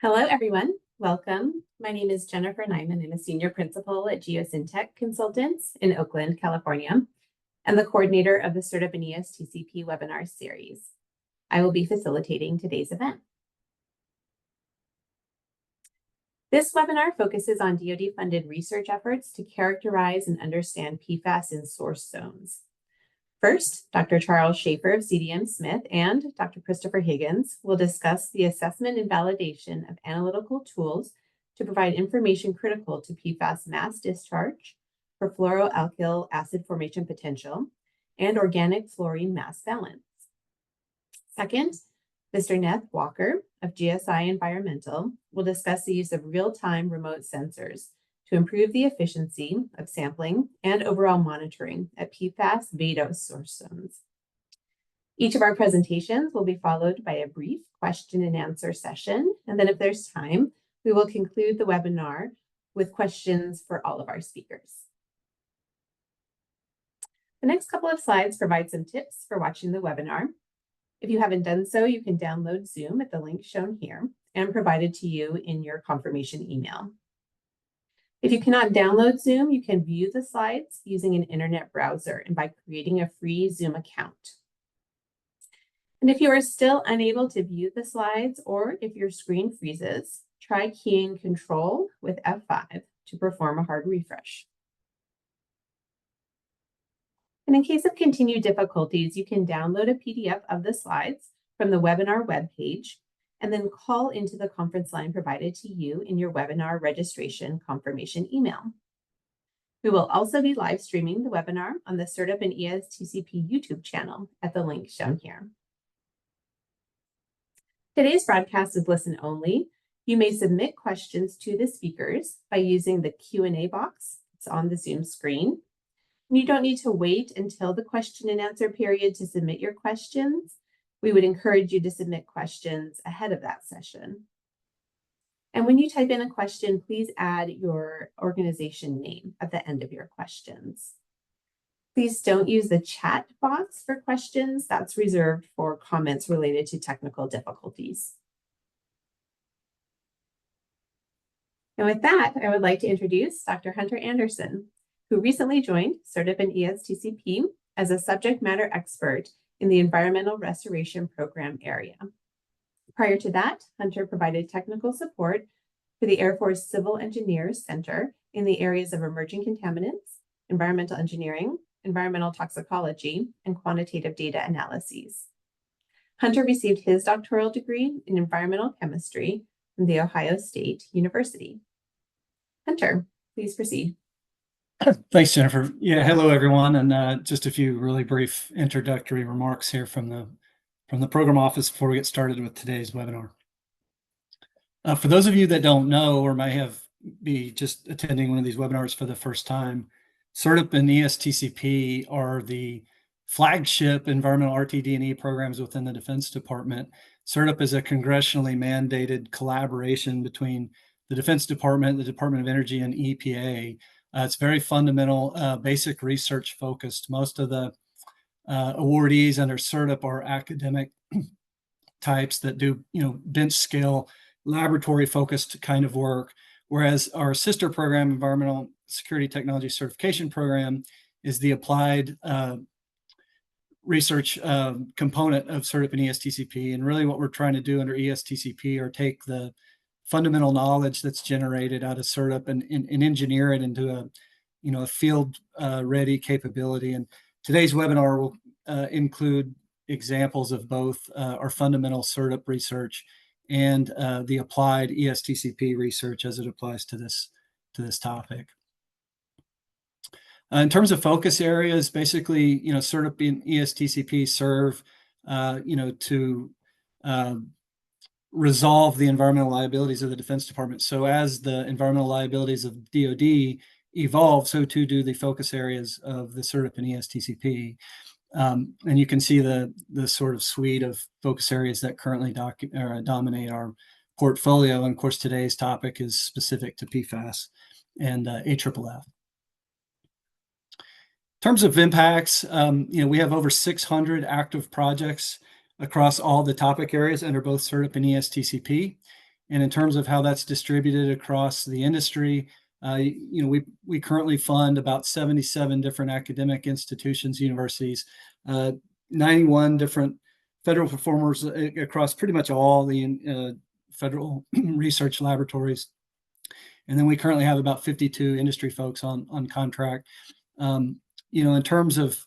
Hello, everyone. Welcome. My name is Jennifer Nyman. I'm a senior principal at Geosyntech Consultants in Oakland, California, and the coordinator of the SERDP and ESTCP webinar series. I will be facilitating today's event. This webinar focuses on DoD-funded research efforts to characterize and understand PFAS in source zones. First, Dr. Charles Schaefer of CDM Smith and Dr. Christopher Higgins will discuss the assessment and validation of analytical tools to provide information critical to PFAS mass discharge, perfluoroalkyl acid formation potential, and organic fluorine mass balance. Second, Mr. Neth Walker of GSI Environmental will discuss the use of real-time remote sensors to improve the efficiency of sampling and overall monitoring at PFAS vadose source zones. Each of our presentations will be followed by a brief question and answer session. And then if there's time, we will conclude the webinar with questions for all of our speakers. The next couple of slides provide some tips for watching the webinar. If you haven't done so, you can download Zoom at the link shown here and provided to you in your confirmation email. If you cannot download Zoom, you can view the slides using an internet browser and by creating a free Zoom account. And if you are still unable to view the slides or if your screen freezes, try keying Control with F5 to perform a hard refresh. And in case of continued difficulties, you can download a PDF of the slides from the webinar webpage and then call into the conference line provided to you in your webinar registration confirmation email. We will also be live streaming the webinar on the SERDP and ESTCP YouTube channel at the link shown here. Today's broadcast is listen only. You may submit questions to the speakers by using the Q&A box. It's on the Zoom screen. And you don't need to wait until the question and answer period to submit your questions. We would encourage you to submit questions ahead of that session. And when you type in a question, please add your organization name at the end of your questions. Please don't use the chat box for questions. That's reserved for comments related to technical difficulties. And with that, I would like to introduce Dr. Hunter Anderson, who recently joined SERDP and ESTCP as a subject matter expert in the Environmental Restoration Program area. Prior to that, Hunter provided technical support for the Air Force Civil Engineers Center in the areas of emerging contaminants, environmental engineering, environmental toxicology, and quantitative data analyses. Hunter received his doctoral degree in environmental chemistry from The Ohio State University. Hunter, please proceed. Thanks, Jennifer. Yeah, hello, everyone. And just a few really brief introductory remarks here from the program office before we get started with today's webinar. For those of you that don't know or may be just attending one of these webinars for the first time, SERDP and ESTCP are the flagship environmental RTD&E programs within the Defense Department. SERDP is a congressionally mandated collaboration between the Defense Department, the Department of Energy, and EPA. It's very fundamental, basic research focused. Most of the awardees under SERDP are academic types that do, bench scale, laboratory focused kind of work. Whereas our sister program, Environmental Security Technology Certification Program, is the applied research component of SERDP and ESTCP. And really what we're trying to do under ESTCP are take the fundamental knowledge that's generated out of SERDP and engineer it into a field ready capability. And today's webinar will include examples of both our fundamental SERDP research and the applied ESTCP research as it applies to this topic. In terms of focus areas, basically, SERDP and ESTCP serve, to resolve the environmental liabilities of the Defense Department. So as the environmental liabilities of DoD evolve, so too do the focus areas of the SERDP and ESTCP. And you can see the sort of suite of focus areas that currently dominate our portfolio. And of course, today's topic is specific to PFAS and AFFF. In terms of impacts, we have over 600 active projects across all the topic areas under both SERDP and ESTCP. And in terms of how that's distributed across the industry, we currently fund about 77 different academic institutions, universities, 91 different federal performers across pretty much all the federal research laboratories. And then we currently have about 52 industry folks on contract. In terms of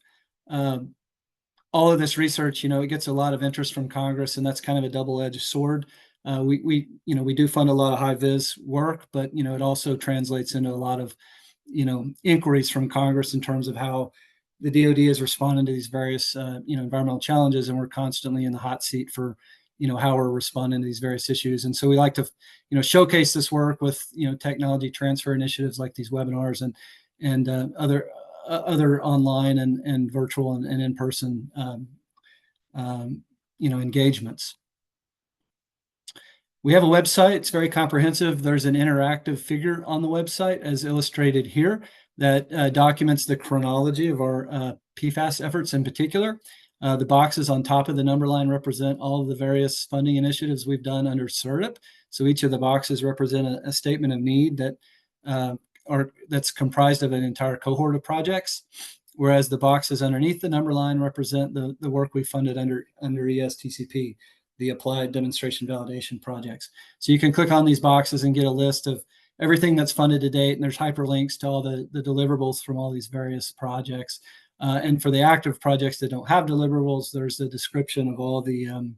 all of this research, it gets a lot of interest from Congress, and that's kind of a double-edged sword. We do fund a lot of high vis work, but it also translates into a lot of inquiries from Congress in terms of how the DoD is responding to these various environmental challenges, and we're constantly in the hot seat for how we're responding to these various issues. And so we like to showcase this work with technology transfer initiatives like these webinars and other online and virtual and in-person engagements. We have a website. It's very comprehensive. There's an interactive figure on the website as illustrated here that documents the chronology of our PFAS efforts in particular. The boxes on top of the number line represent all of the various funding initiatives we've done under SERDP. So each of the boxes represent a statement of need that's comprised of an entire cohort of projects, whereas the boxes underneath the number line represent the work we funded under ESTCP, the Applied Demonstration Validation Projects. So you can click on these boxes and get a list of everything that's funded to date, and there's hyperlinks to all the deliverables from all these various projects. And for the active projects that don't have deliverables, there's a description of all the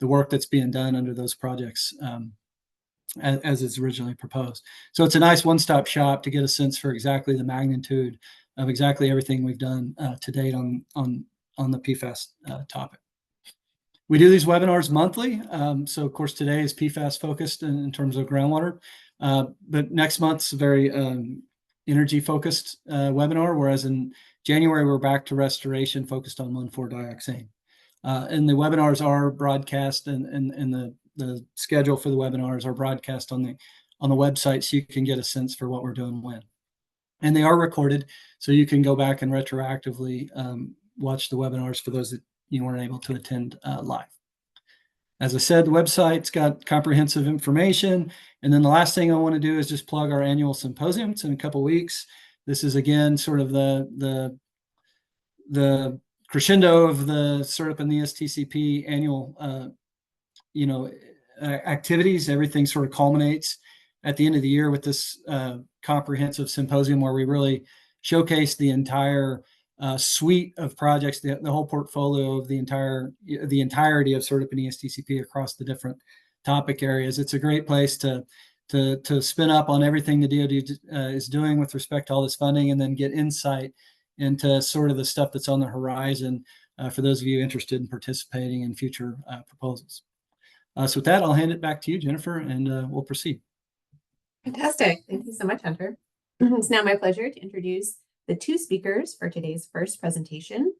work that's being done under those projects as it's originally proposed. So it's a nice one-stop shop to get a sense for exactly the magnitude of exactly everything we've done to date on the PFAS topic. We do these webinars monthly. So of course today is PFAS focused in terms of groundwater, but next month's a very energy focused webinar, whereas in January we're back to restoration focused on 1,4-dioxane. And the webinars are broadcast, and the schedule for the webinars are broadcast on the website, so you can get a sense for what we're doing when. And they are recorded, so you can go back and retroactively watch the webinars for those that you weren't able to attend live. As I said, the website's got comprehensive information. And then the last thing I want to do is just plug our annual symposium. It's in a couple of weeks. This is again sort of the crescendo of the SERDP and the ESTCP annual activities. Everything sort of culminates at the end of the year with this comprehensive symposium where we really showcase the entire suite of projects, the whole portfolio of the entirety of SERDP and ESTCP across the different topic areas. It's a great place to spin up on everything the DoD is doing with respect to all this funding, and then get insight into sort of the stuff that's on the horizon for those of you interested in participating in future proposals. So with that, I'll hand it back to you, Jennifer, and we'll proceed. Fantastic. Thank you so much, Hunter. It's now my pleasure to introduce the two speakers for today's first presentation.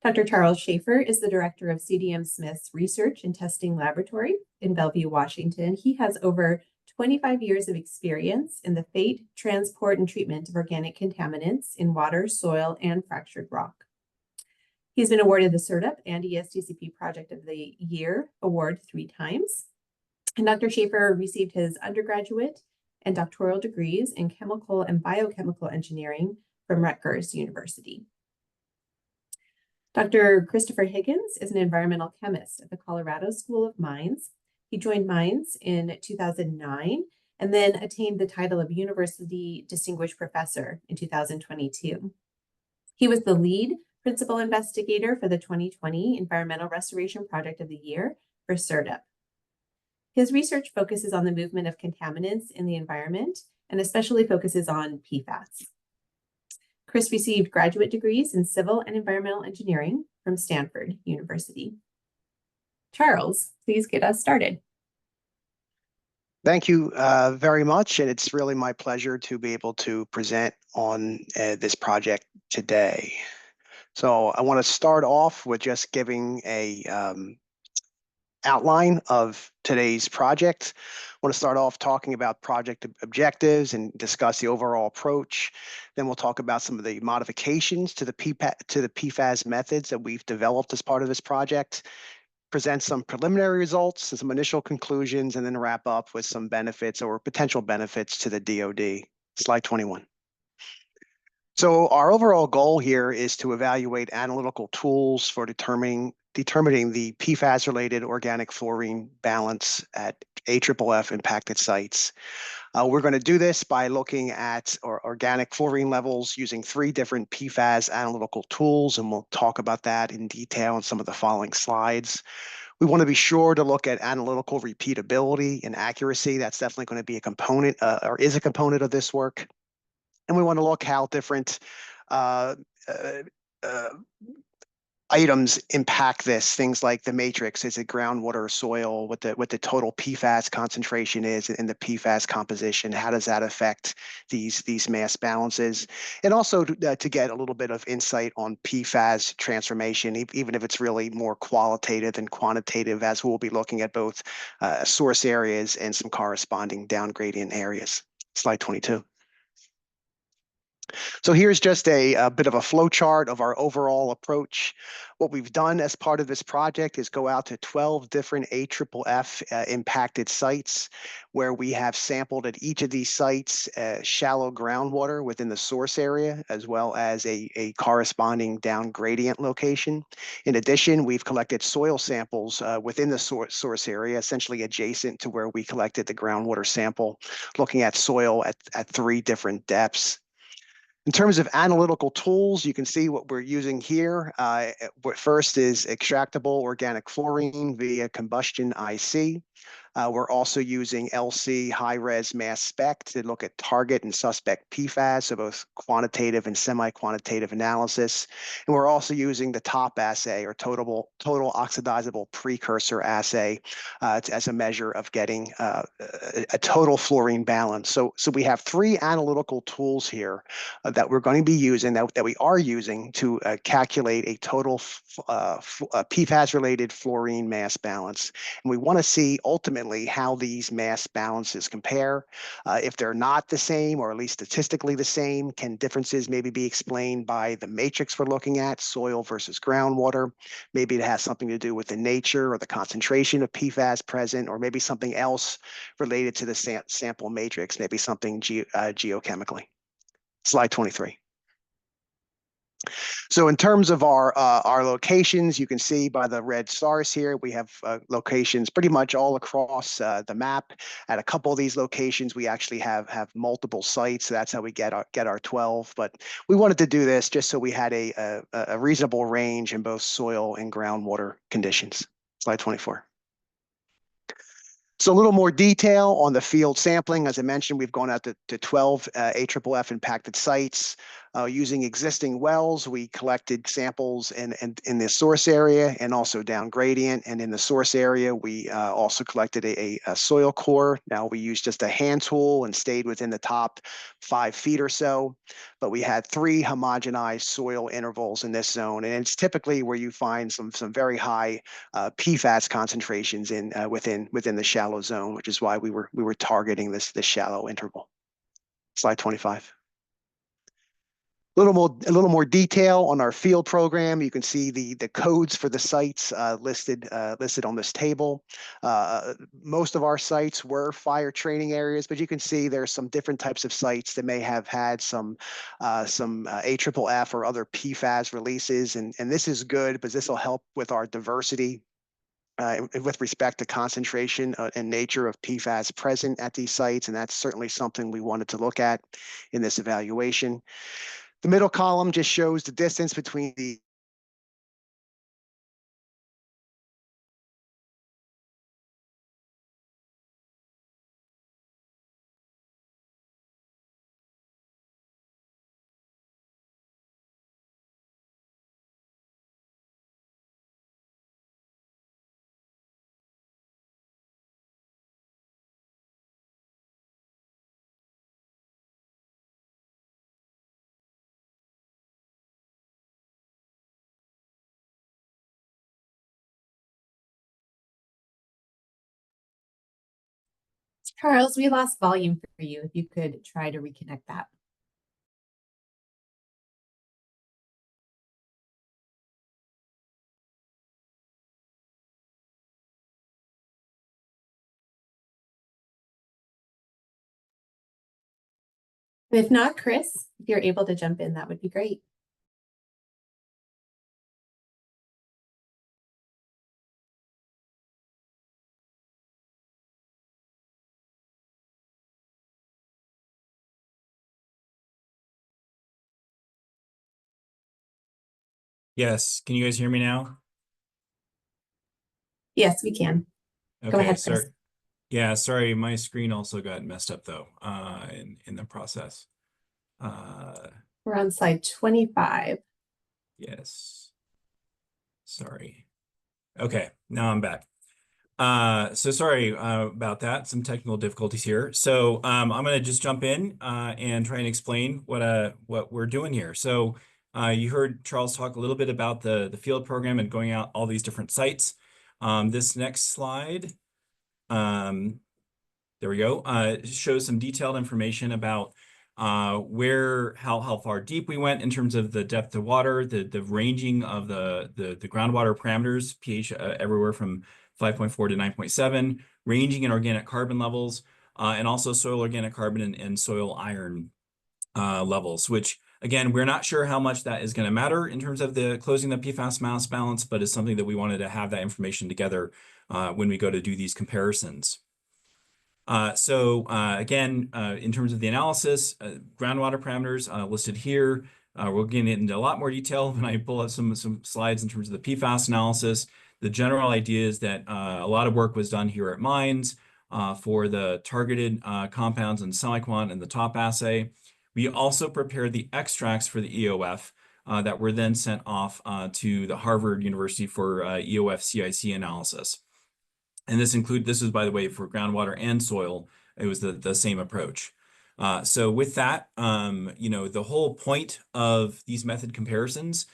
Dr. Charles Schaefer is the director of CDM Smith's Research and Testing Laboratory in Bellevue, Washington. He has over 25 years of experience in the fate, transport, and treatment of organic contaminants in water, soil, and fractured rock. He's been awarded the SERDP and ESTCP Project of the Year award 3 times. And Dr. Schaefer received his undergraduate and doctoral degrees in chemical and biochemical engineering from Rutgers University. Dr. Christopher Higgins is an environmental chemist at the Colorado School of Mines. He joined Mines in 2009 and then attained the title of University Distinguished Professor in 2022. He was the lead principal investigator for the 2020 Environmental Restoration Project of the Year for SERDP. His research focuses on the movement of contaminants in the environment and especially focuses on PFAS. Chris received graduate degrees in civil and environmental engineering from Stanford University. Charles, please get us started. Thank you very much, and it's really my pleasure to be able to present on this project today. So I want to start off with just giving a outline of today's project. I want to start off talking about project objectives and discuss the overall approach. Then we'll talk about some of the modifications to the PFAS methods that we've developed as part of this project. present some preliminary results and some initial conclusions, and then wrap up with some benefits or potential benefits to the DoD. Slide 21. So our overall goal here is to evaluate analytical tools for determining the PFAS-related organic fluorine balance at AFFF impacted sites. We're going to do this by looking at organic fluorine levels using 3 different PFAS analytical tools, and we'll talk about that in detail in some of the following slides. We want to be sure to look at analytical repeatability and accuracy. That's definitely going to be a component or is a component of this work. And we want to look how different items impact this. Things like the matrix, is it groundwater or soil, what the total PFAS concentration is in the PFAS composition, how does that affect these mass balances, and also to get a little bit of insight on PFAS transformation, even if it's really more qualitative than quantitative, as we'll be looking at both source areas and some corresponding down gradient areas. Slide 22. So here's just a bit of a flow chart of our overall approach. What we've done as part of this project is go out to 12 different AFFF impacted sites, where we have sampled at each of these sites shallow groundwater within the source area, as well as a corresponding down gradient location. In addition, we've collected soil samples within the source area, essentially adjacent to where we collected the groundwater sample, looking at soil at 3 different depths. In terms of analytical tools, you can see what we're using here. What first is extractable organic fluorine via combustion IC. We're also using LC high-res mass spec to look at target and suspect PFAS, so both quantitative and semi-quantitative analysis. And we're also using the TOP assay, or total oxidizable precursor assay, as a measure of getting a total fluorine balance. So we have 3 analytical tools here that we're going to be using, that we are using to calculate a total PFAS-related fluorine mass balance. And we want to see ultimately how these mass balances compare. If they're not the same, or at least statistically the same, can differences maybe be explained by the matrix we're looking at, soil versus groundwater? Maybe it has something to do with the nature or the concentration of PFAS present, or maybe something else related to the sample matrix, maybe something geochemically. Slide 23. So in terms of our locations, you can see by the red stars here, we have locations pretty much all across the map. At a couple of these locations, we actually have multiple sites. So that's how we get our 12. But we wanted to do this just so we had a reasonable range in both soil and groundwater conditions. Slide 24. So a little more detail on the field sampling. As I mentioned, we've gone out to 12 AFFF impacted sites. Using existing wells, we collected samples in the source area and also down gradient. And in the source area, we also collected a soil core. Now we used just a hand tool and stayed within the top 5 feet or so. But we had 3 homogenized soil intervals in this zone. And it's typically where you find some very high PFAS concentrations within the shallow zone, which is why we were targeting this shallow interval. Slide 25. A little more detail on our field program. You can see the codes for the sites listed on this table. Most of our sites were fire training areas, but you can see there's some different types of sites that may have had some AFFF or other PFAS releases, and this is good because this will help with our diversity with respect to concentration and nature of PFAS present at these sites, and that's certainly something we wanted to look at in this evaluation. The middle column just shows the distance between the Charles, we lost volume for you. If you could try to reconnect that. If not, Chris, if you're able to jump in, that would be great. Yes, can you guys hear me now? Yes, we can. Okay, Go ahead, Chris. sorry. Yeah, sorry, my screen also got messed up though, in the process. We're on slide 25. Yes. Sorry. Okay, now I'm back. So sorry about that. Some technical difficulties here. So I'm gonna just jump in and try and explain what we're doing here. So you heard Charles talk a little bit about the field program and going out all these different sites. This next slide, there we go, shows some detailed information about how far deep we went in terms of the depth of water, the ranging of the groundwater parameters, pH everywhere from 5.4 to 9.7, ranging in organic carbon levels, and also soil organic carbon and soil iron levels, which again, we're not sure how much that is going to matter in terms of the closing the PFAS mass balance, but it's something that we wanted to have that information together when we go to do these comparisons. Again, in terms of the analysis, groundwater parameters listed here. We'll get into a lot more detail when I pull up some slides in terms of the PFAS analysis. The general idea is that a lot of work was done here at mines for the targeted compounds and semiquant and the top assay. We also prepared the extracts for the EOF that were then sent off to the Harvard University for EOF CIC analysis. And this is, by the way, for groundwater and soil. It was the same approach. So with that, the whole point of these method comparisons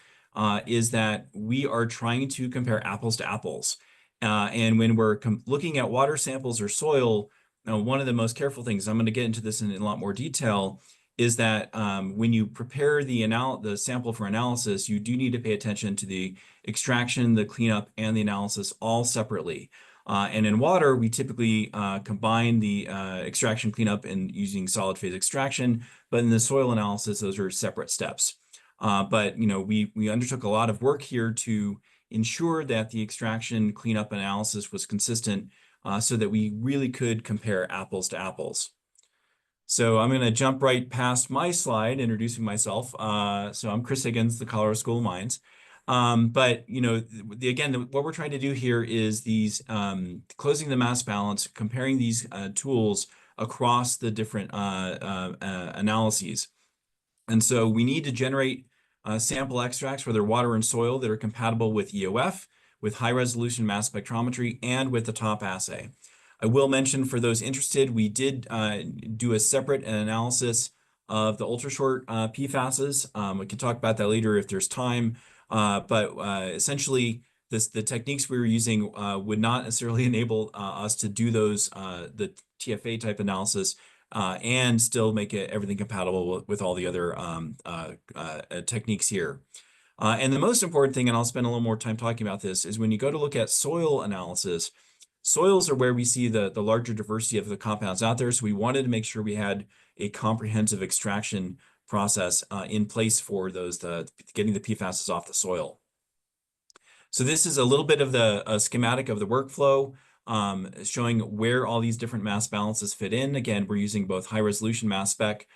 is that we are trying to compare apples to apples. And when we're looking at water samples or soil, one of the most careful things, I'm going to get into this in a lot more detail, is that when you prepare the sample for analysis, you do need to pay attention to the extraction, the cleanup, and the analysis all separately. And in water, we typically combine the extraction cleanup and using solid phase extraction, but in the soil analysis, those are separate steps. But we undertook a lot of work here to ensure that the extraction cleanup analysis was consistent so that we really could compare apples to apples. So I'm going to jump right past my slide introducing myself. So I'm Chris Higgins, the Colorado School of Mines. But again, what we're trying to do here is these closing the mass balance, comparing these tools across the different analyses. And so we need to generate sample extracts, whether water and soil, that are compatible with EOF, with high resolution mass spectrometry, and with the top assay. I will mention for those interested, we did do a separate analysis of the ultra short PFASs. We can talk about that later if there's time. But essentially, the techniques we were using would not necessarily enable us to do those the TFA type analysis and still make everything compatible with all the other techniques here. And the most important thing, and I'll spend a little more time talking about this, is when you go to look at soil analysis, soils are where we see the larger diversity of the compounds out there. So we wanted to make sure we had a comprehensive extraction process in place for getting the PFASs off the soil. So this is a little bit of the schematic of the workflow showing where all these different mass balances fit in. Again, we're using both high resolution mass spec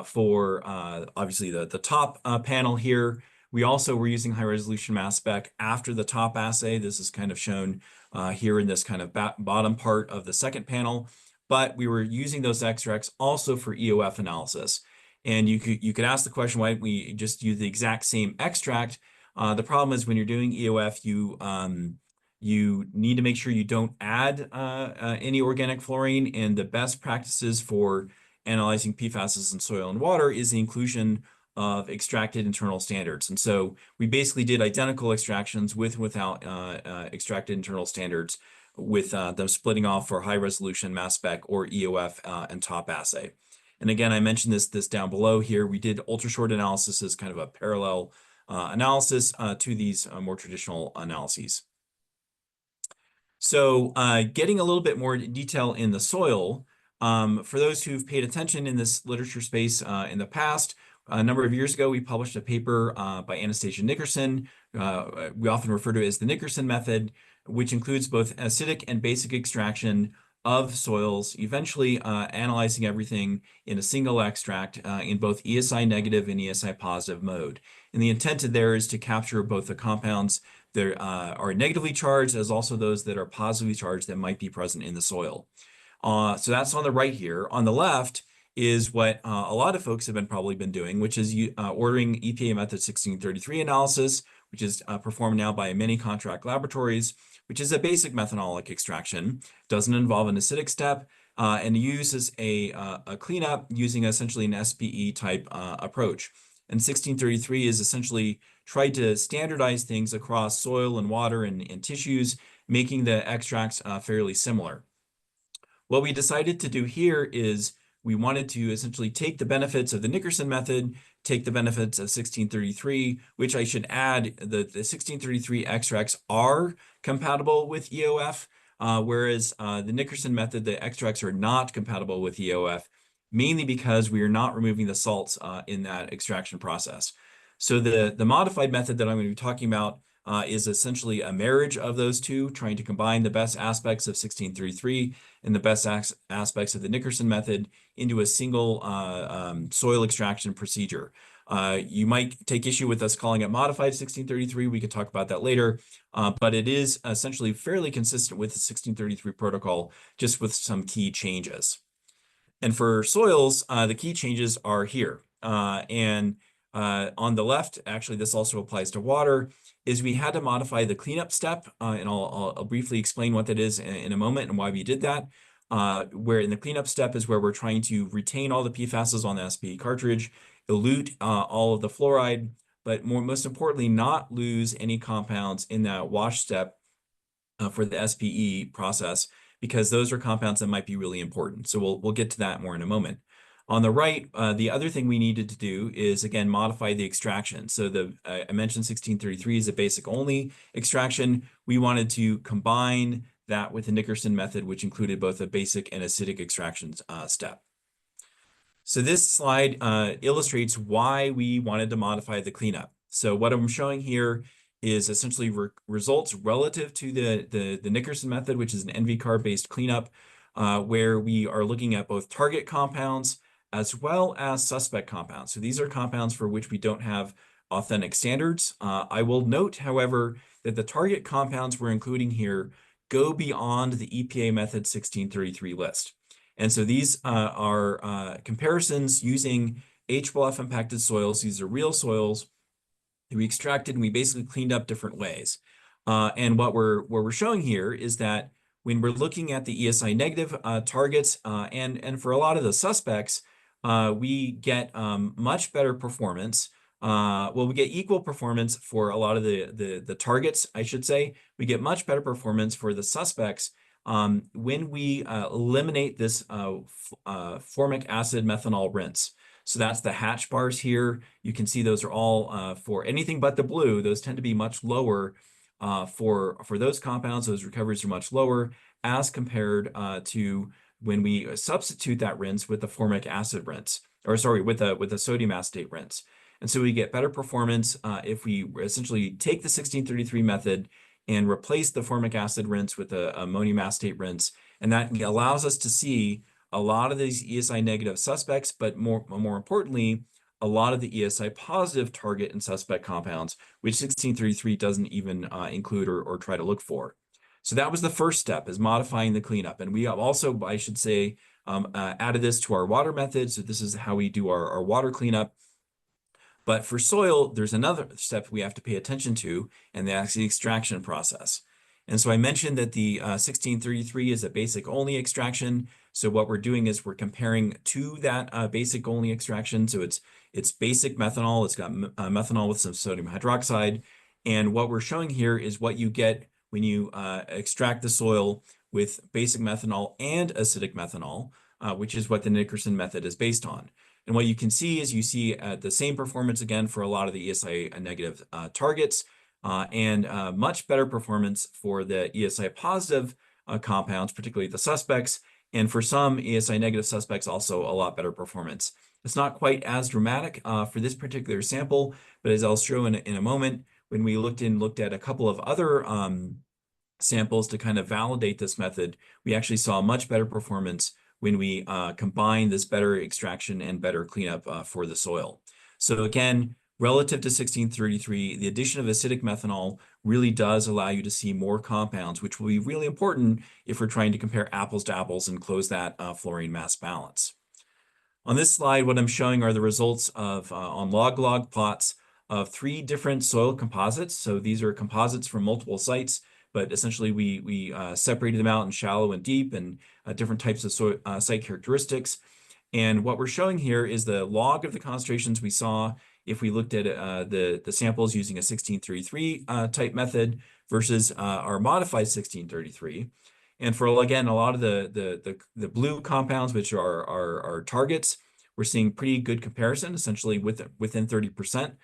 for obviously the top panel here. We also were using high resolution mass spec after the top assay. This is kind of shown here in this kind of bottom part of the second panel, but we were using those extracts also for EOF analysis. And you could ask the question, why don't we just use the exact same extract? The problem is when you're doing EOF, you need to make sure you don't add any organic fluorine, and the best practices for analyzing PFASs in soil and water is the inclusion of extracted internal standards. And so we basically did identical extractions with and without extracted internal standards, with them splitting off for high resolution mass spec or EOF and top assay. And again, I mentioned this down below here. We did ultra short analysis as kind of a parallel analysis to these more traditional analyses. So getting a little bit more detail in the soil, For those who've paid attention in this literature space in the past, a number of years ago, we published a paper by Anastasia Nickerson. We often refer to it as the Nickerson method, which includes both acidic and basic extraction of soils, eventually analyzing everything in a single extract in both ESI negative and ESI positive mode. And the intent there is to capture both the compounds that are negatively charged as also those that are positively charged that might be present in the soil. So that's on the right here. On the left is what a lot of folks have probably been doing, which is ordering EPA method 1633 analysis, which is performed now by many contract laboratories, which is a basic methanolic extraction, doesn't involve an acidic step, and uses a cleanup using essentially an SPE type approach. And 1633 is essentially tried to standardize things across soil and water and tissues, making the extracts fairly similar. What we decided to do here is we wanted to essentially take the benefits of the Nickerson method, take the benefits of 1633, which I should add, the 1633 extracts are compatible with EOF, whereas the Nickerson method, the extracts are not compatible with EOF, mainly because we are not removing the salts in that extraction process. So the modified method that I'm going to be talking about is essentially a marriage of those two, trying to combine the best aspects of 1633 and the best aspects of the Nickerson method into a single soil extraction procedure. You might take issue with us calling it modified 1633. We could talk about that later, but it is essentially fairly consistent with the 1633 protocol, just with some key changes. And for soils, the key changes are here. On the left, actually, this also applies to water, is we had to modify the cleanup step, and I'll briefly explain what that is in a moment and why we did that. Where in the cleanup step is where we're trying to retain all the PFASs on the SPE cartridge, elute all of the fluoride, but most importantly, not lose any compounds in that wash step for the SPE process, because those are compounds that might be really important. So we'll get to that more in a moment. On the right, the other thing we needed to do is, again, modify the extraction. So I mentioned 1633 is a basic only extraction. We wanted to combine that with the Nickerson method, which included both a basic and acidic extraction step. So this slide illustrates why we wanted to modify the cleanup. So what I'm showing here is essentially results relative to the Nickerson method, which is an NV-carb-based cleanup, where we are looking at both target compounds as well as suspect compounds. So these are compounds for which we don't have authentic standards. I will note, however, that the target compounds we're including here go beyond the EPA method 1633 list. And so these are comparisons using HLF impacted soils. These are real soils that we extracted and we basically cleaned up different ways. And what we're showing here is that when we're looking at the ESI negative targets and for a lot of the suspects, we get much better performance. Well, we get equal performance for a lot of the targets, I should say. We get much better performance for the suspects when we eliminate this formic acid methanol rinse. So that's the hatch bars here. You can see those are all for anything but the blue. Those tend to be much lower for those compounds. Those recoveries are much lower as compared to when we substitute that rinse with the formic acid rinse, or sorry, with a sodium acetate rinse. And so we get better performance if we essentially take the 1633 method and replace the formic acid rinse with a ammonium acetate rinse. And that allows us to see a lot of these ESI negative suspects, but more importantly, a lot of the ESI positive target and suspect compounds, which 1633 doesn't even include or try to look for. So that was the first step, is modifying the cleanup. And we have also, I should say, added this to our water method. So this is how we do our water cleanup. But for soil, there's another step we have to pay attention to, and that's the extraction process. And so I mentioned that the 1633 is a basic only extraction. So what we're doing is we're comparing to that basic only extraction. So it's basic methanol. It's got methanol with some sodium hydroxide. And what we're showing here is what you get when you extract the soil with basic methanol and acidic methanol, which is what the Nickerson method is based on. And what you can see is you see the same performance again for a lot of the ESI negative targets and much better performance for the ESI positive compounds, particularly the suspects, And for some ESI negative suspects, also a lot better performance. It's not quite as dramatic for this particular sample, but as I'll show in a moment, when we looked at a couple of other samples to kind of validate this method, we actually saw much better performance when we combine this better extraction and better cleanup for the soil. So again, relative to 1633, the addition of acidic methanol really does allow you to see more compounds, which will be really important if we're trying to compare apples to apples and close that fluorine mass balance. On this slide, what I'm showing are the results of on log-log plots of 3 different soil composites. So these are composites from multiple sites, but essentially we separated them out in shallow and deep and different types of site characteristics. And what we're showing here is the log of the concentrations we saw if we looked at the samples using a 1633 type method versus our modified 1633. And for, again, a lot of the blue compounds, which are our targets, we're seeing pretty good comparison, essentially within 30%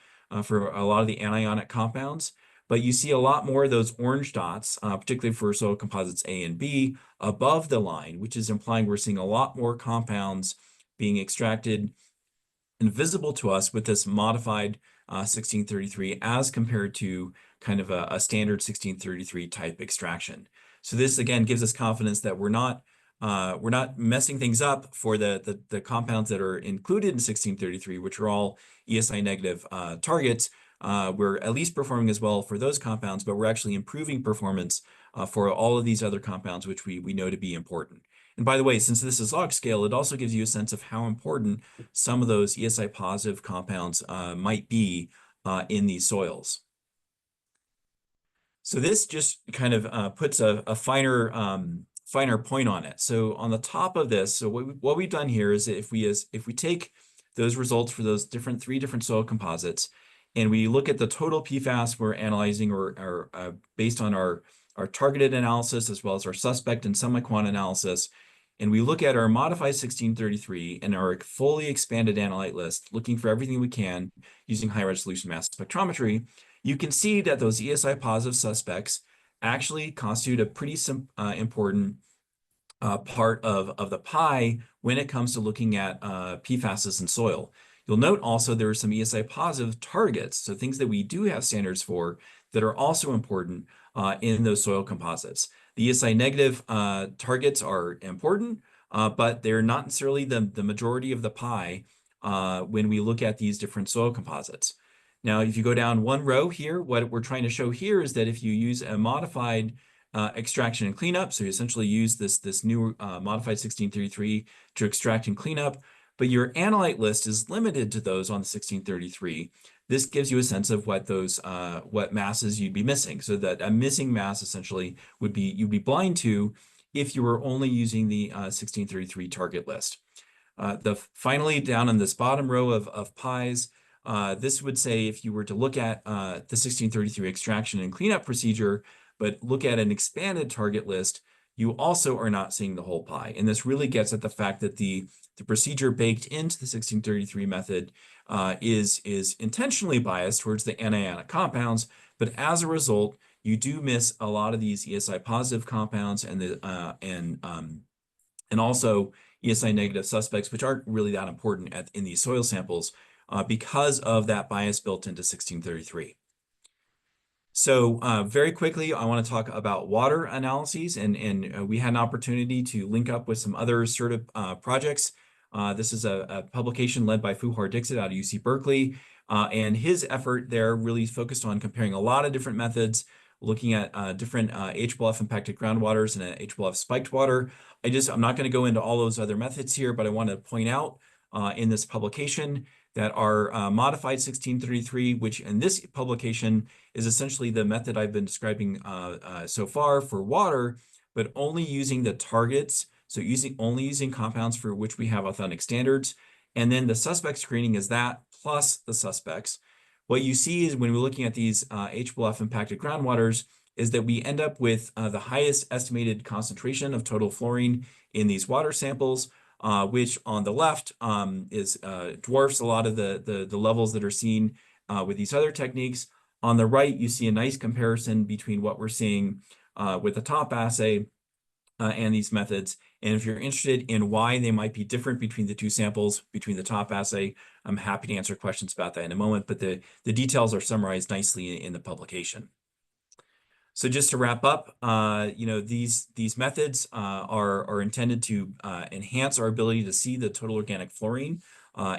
for a lot of the anionic compounds. But you see a lot more of those orange dots, particularly for soil composites A and B, above the line, which is implying we're seeing a lot more compounds being extracted and visible to us with this modified 1633 as compared to kind of a standard 1633 type extraction. So this again gives us confidence that we're not messing things up for the compounds that are included in 1633, which are all ESI negative targets. We're at least performing as well for those compounds, but we're actually improving performance for all of these other compounds, which we know to be important. And by the way, since this is log scale, it also gives you a sense of how important some of those ESI positive compounds might be in these soils. So this just kind of puts a finer point on it. So on the top of this, so what we've done here is that if we take those results for those 3 different soil composites, and we look at the total PFAS we're analyzing or based on our targeted analysis as well as our suspect and semi-quant analysis, and we look at our modified 1633 and our fully expanded analyte list, looking for everything we can using high resolution mass spectrometry, you can see that those ESI positive suspects actually constitute a pretty important part of the pie when it comes to looking at PFASs in soil. You'll note also there are some ESI positive targets, so things that we do have standards for that are also important in those soil composites. The ESI negative targets are important, but they're not necessarily the majority of the pie when we look at these different soil composites. Now, if you go down one row here, what we're trying to show here is that if you use a modified extraction and cleanup, so you essentially use this new modified 1633 to extract and clean up, but your analyte list is limited to those on the 1633. This gives you a sense of what those what masses you'd be missing. So that a missing mass essentially would be you'd be blind to if you were only using the 1633 target list. Finally, down on this bottom row of pies, this would say if you were to look at the 1633 extraction and cleanup procedure, but look at an expanded target list, you also are not seeing the whole pie. And this really gets at the fact that the procedure baked into the 1633 method is intentionally biased towards the anionic compounds, but as a result, you do miss a lot of these ESI positive compounds and also ESI negative suspects, which aren't really that important in these soil samples because of that bias built into 1633. So very quickly, I want to talk about water analyses, and we had an opportunity to link up with some other SERDP projects. This is a publication led by Fuhar Dixit out of UC Berkeley, and his effort there really focused on comparing a lot of different methods, looking at different HBLF impacted groundwaters and HBLF spiked water. I'm not going to go into all those other methods here, but I want to point out in this publication that our modified 1633, which in this publication is essentially the method I've been describing so far for water, but only using the targets, so only using compounds for which we have authentic standards. And then the suspect screening is that plus the suspects. What you see is when we're looking at these HBLF impacted groundwaters is that we end up with the highest estimated concentration of total fluorine in these water samples, which on the left dwarfs a lot of the levels that are seen with these other techniques. On the right, you see a nice comparison between what we're seeing with the top assay and these methods. And if you're interested in why they might be different between the two samples, between the top assay, I'm happy to answer questions about that in a moment, but the details are summarized nicely in the publication. So just to wrap up, these methods are intended to enhance our ability to see the total organic fluorine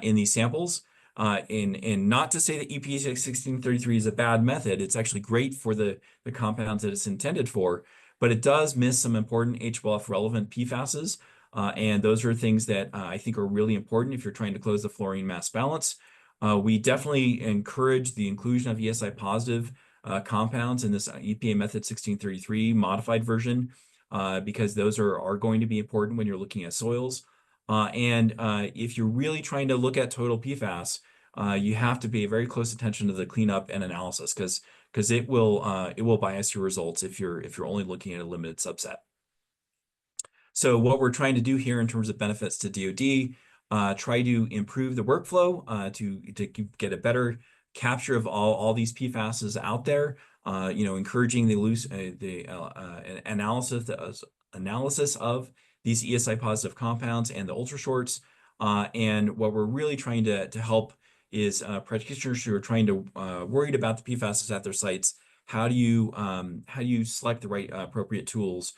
in these samples. And not to say that EPA 1633 is a bad method. It's actually great for the compounds that it's intended for, but it does miss some important HLF relevant PFASs. And those are things that I think are really important if you're trying to close the fluorine mass balance. We definitely encourage the inclusion of ESI positive compounds in this EPA method 1633 modified version, because those are going to be important when you're looking at soils. And if you're really trying to look at total PFAS, you have to pay very close attention to the cleanup and analysis, because it will bias your results if you're only looking at a limited subset. So what we're trying to do here in terms of benefits to DoD, try to improve the workflow to get a better capture of all these PFASs out there, encouraging the analysis of these ESI positive compounds and the ultra shorts. And what we're really trying to help is practitioners who are trying to worried about the PFASs at their sites. How do you select the right appropriate tools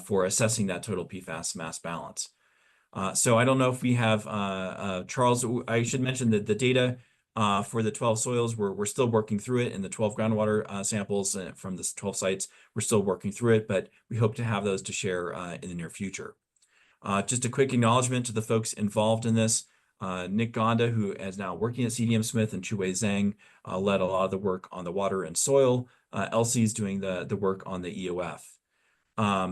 for assessing that total PFAS mass balance? So I don't know if we have Charles. I should mention that the data for the 12 soils, we're still working through it, and the 12 groundwater samples from the 12 sites, we're still working through it, but we hope to have those to share in the near future. Just a quick acknowledgement to the folks involved in this. Nick Gonda, who is now working at CDM Smith, and Chu-Wei Zhang led a lot of the work on the water and soil. Elsie's doing the work on the EOF.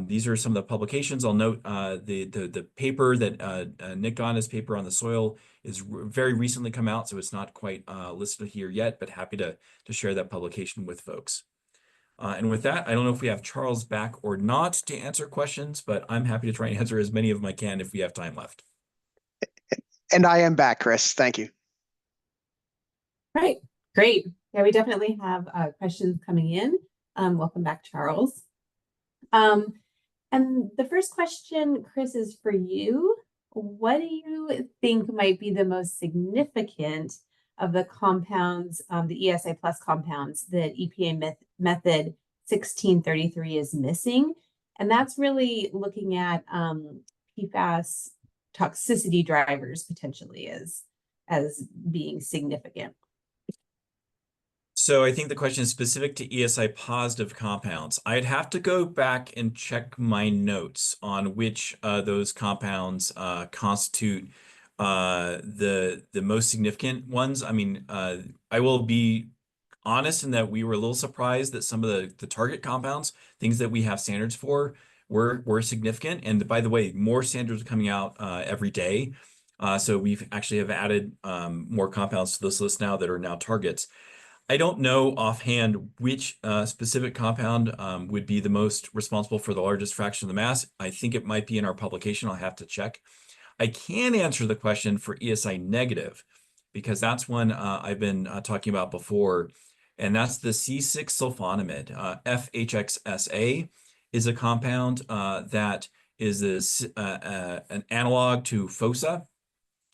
These are some of the publications. I'll note the paper that Nick Gonda's paper on the soil is very recently come out, so it's not quite listed here yet, but happy to share that publication with folks. And with that, I don't know if we have Charles back or not to answer questions, but I'm happy to try and answer as many of them I can if we have time left. And I am back, Chris. Thank you. Right, great. Yeah, we definitely have questions coming in. Welcome back, Charles. And the first question, Chris, is for you. What do you think might be the most significant of the compounds, the ESI plus compounds that EPA method 1633 is missing? And that's really looking at PFAS toxicity drivers potentially as being significant. So I think the question is specific to ESI positive compounds. I'd have to go back and check my notes on which those compounds constitute the most significant ones. I mean, I will be honest in that we were a little surprised that some of the target compounds, things that we have standards for, were significant. And by the way, more standards are coming out every day. So we've actually have added more compounds to this list now that are now targets. I don't know offhand which specific compound would be the most responsible for the largest fraction of the mass. I think it might be in our publication. I'll have to check. I can answer the question for ESI negative, because that's one I've been talking about before, and that's the C6-sulfonamide. FHXSA is a compound that is an analog to FOSA,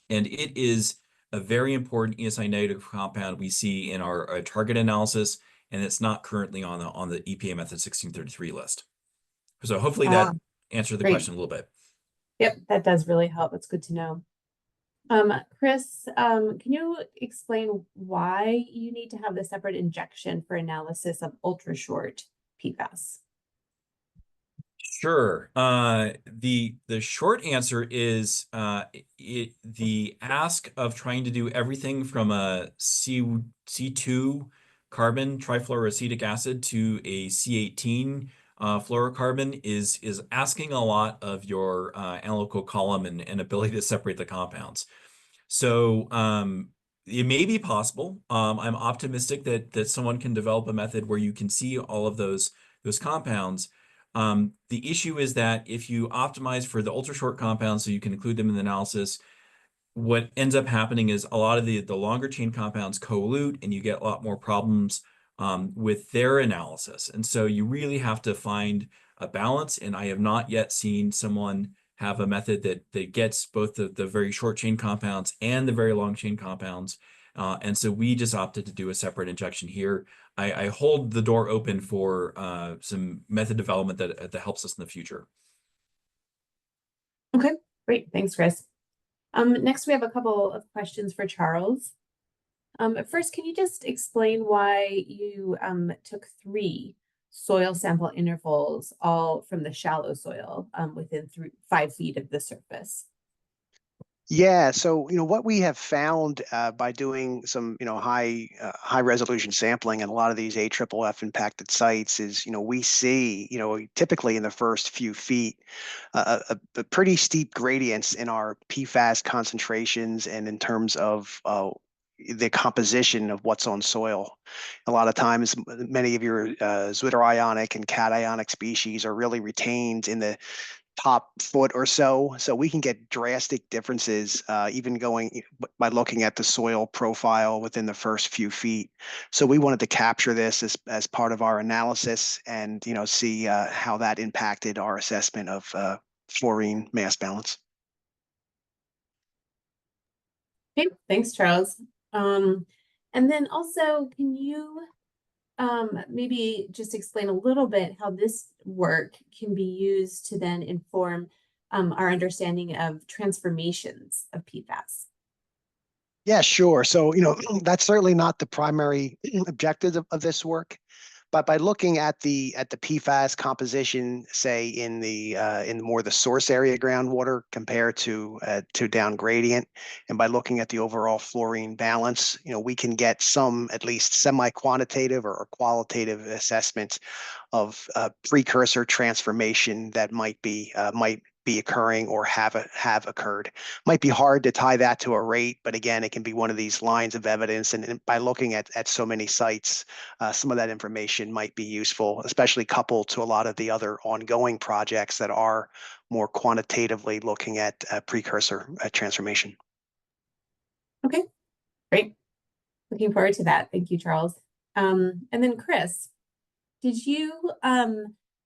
and it is a very important ESI negative compound we see in our target analysis, and it's not currently on the EPA method 1633 list. So hopefully that answered the question a little bit. Yep, that does really help. It's good to know. Chris, can you explain why you need to have the separate injection for analysis of ultra short PFAS? Sure. The short answer is the ask of trying to do everything from a C2 carbon trifluoroacetic acid to a C18 fluorocarbon is asking a lot of your analytical column and ability to separate the compounds. So it may be possible. I'm optimistic that someone can develop a method where you can see all of those compounds. The issue is that if you optimize for the ultra short compounds so you can include them in the analysis, what ends up happening is a lot of the longer chain compounds colute, and you get a lot more problems with their analysis. And so you really have to find a balance, and I have not yet seen someone have a method that gets both the very short chain compounds and the very long chain compounds. And so we just opted to do a separate injection here. I hold the door open for some method development that helps us in the future. Okay, great. Thanks, Chris. Next, we have a couple of questions for Charles. First, can you just explain why you took 3 soil sample intervals, all from the shallow soil within 5 feet of the surface? Yeah, so what we have found by doing some high resolution sampling in a lot of these AFFF impacted sites is we see typically in the first few feet a pretty steep gradients in our PFAS concentrations and in terms of the composition of what's on soil. A lot of times, many of your zwitterionic and cationic species are really retained in the top foot or so. So we can get drastic differences even going by looking at the soil profile within the first few feet. So we wanted to capture this as part of our analysis and see how that impacted our assessment of fluorine mass balance. Okay, thanks, Charles. And then also, can you maybe just explain a little bit how this work can be used to then inform our understanding of transformations of PFAS? Yeah, sure. So, that's certainly not the primary objective of this work, but by looking at the PFAS composition, say in more the source area groundwater compared to down gradient, and by looking at the overall fluorine balance, we can get some at least semi-quantitative or qualitative assessments of precursor transformation that might be occurring or have occurred. Might be hard to tie that to a rate, but again, it can be one of these lines of evidence. And by looking at so many sites, some of that information might be useful, especially coupled to a lot of the other ongoing projects that are more quantitatively looking at precursor transformation. Okay, great. Looking forward to that. Thank you, Charles. And then Chris, did you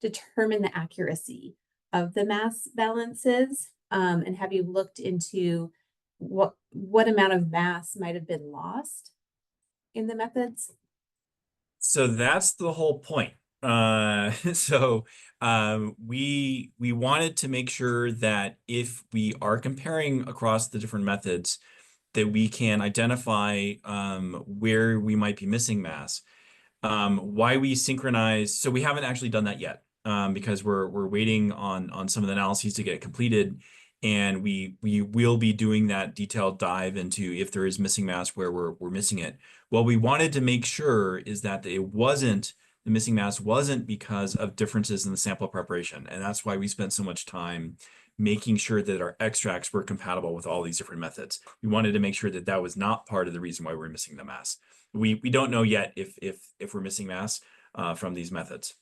determine the accuracy of the mass balances? And have you looked into what amount of mass might have been lost in the methods? So that's the whole point. We wanted to make sure that if we are comparing across the different methods, that we can identify where we might be missing mass. Why we synchronize, so we haven't actually done that yet because we're waiting on some of the analyses to get completed, and we will be doing that detailed dive into if there is missing mass where we're missing it. What we wanted to make sure is that the missing mass wasn't because of differences in the sample preparation, and that's why we spent so much time making sure that our extracts were compatible with all these different methods. We wanted to make sure that that was not part of the reason why we're missing the mass. We don't know yet if we're missing mass from these methods.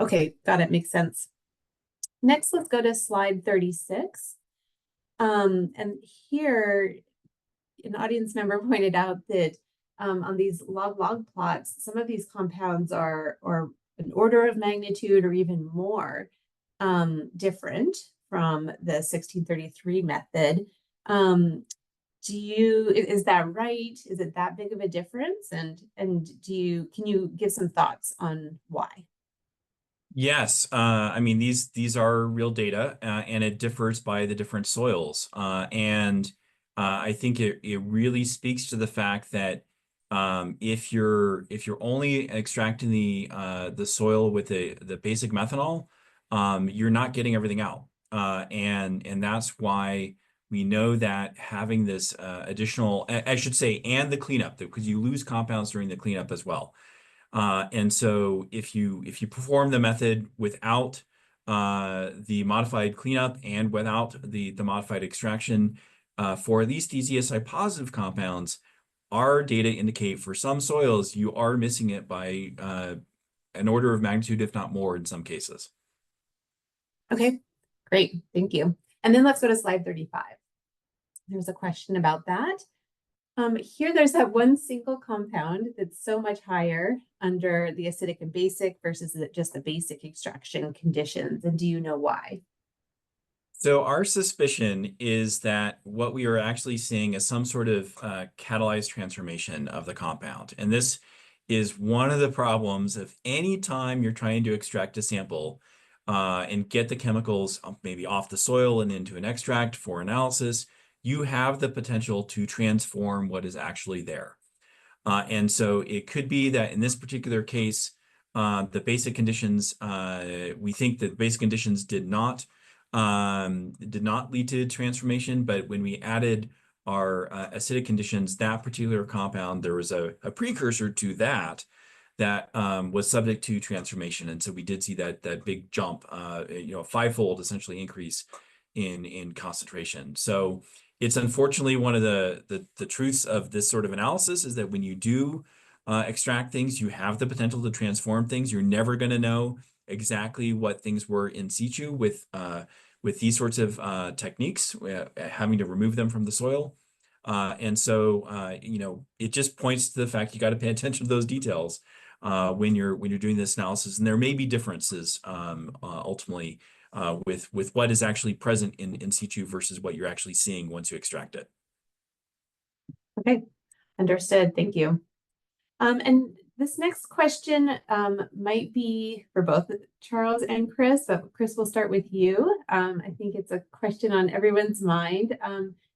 Okay, got it. Makes sense. Next, let's go to slide 36. And here, an audience member pointed out that on these log plots, some of these compounds are an order of magnitude or even more different from the 1633 method. Is that right? Is it that big of a difference? And can you give some thoughts on why? Yes, I mean these are real data, and it differs by the different soils. I think it really speaks to the fact that if you're only extracting the soil with the basic methanol, you're not getting everything out, and that's why we know that having this additional, I should say, and the cleanup, because you lose compounds during the cleanup as well. And so if you perform the method without the modified cleanup and without the modified extraction, for at least these ESI positive compounds, our data indicate for some soils you are missing it by an order of magnitude, if not more in some cases. Okay, great. Thank you. And then let's go to slide 35. There's a question about that. Here there's that one single compound that's so much higher under the acidic and basic versus just the basic extraction conditions. And do you know why? So our suspicion is that what we are actually seeing is some sort of catalyzed transformation of the compound. And this is one of the problems of any time you're trying to extract a sample and get the chemicals maybe off the soil and into an extract for analysis, you have the potential to transform what is actually there. And so it could be that in this particular case, the basic conditions, we think that basic conditions did not lead to transformation, but when we added our acidic conditions, that particular compound, there was a precursor to that was subject to transformation. And so we did see that big jump, fivefold essentially increase in concentration. So it's unfortunately one of the truths of this sort of analysis is that when you do extract things, you have the potential to transform things. You're never going to know exactly what things were in situ with these sorts of techniques, having to remove them from the soil. And so, it just points to the fact you got to pay attention to those details when you're doing this analysis. And there may be differences ultimately with what is actually present in situ versus what you're actually seeing once you extract it. Okay, understood. Thank you. And this next question might be for both Charles and Chris, but Chris, we'll start with you. I think it's a question on everyone's mind.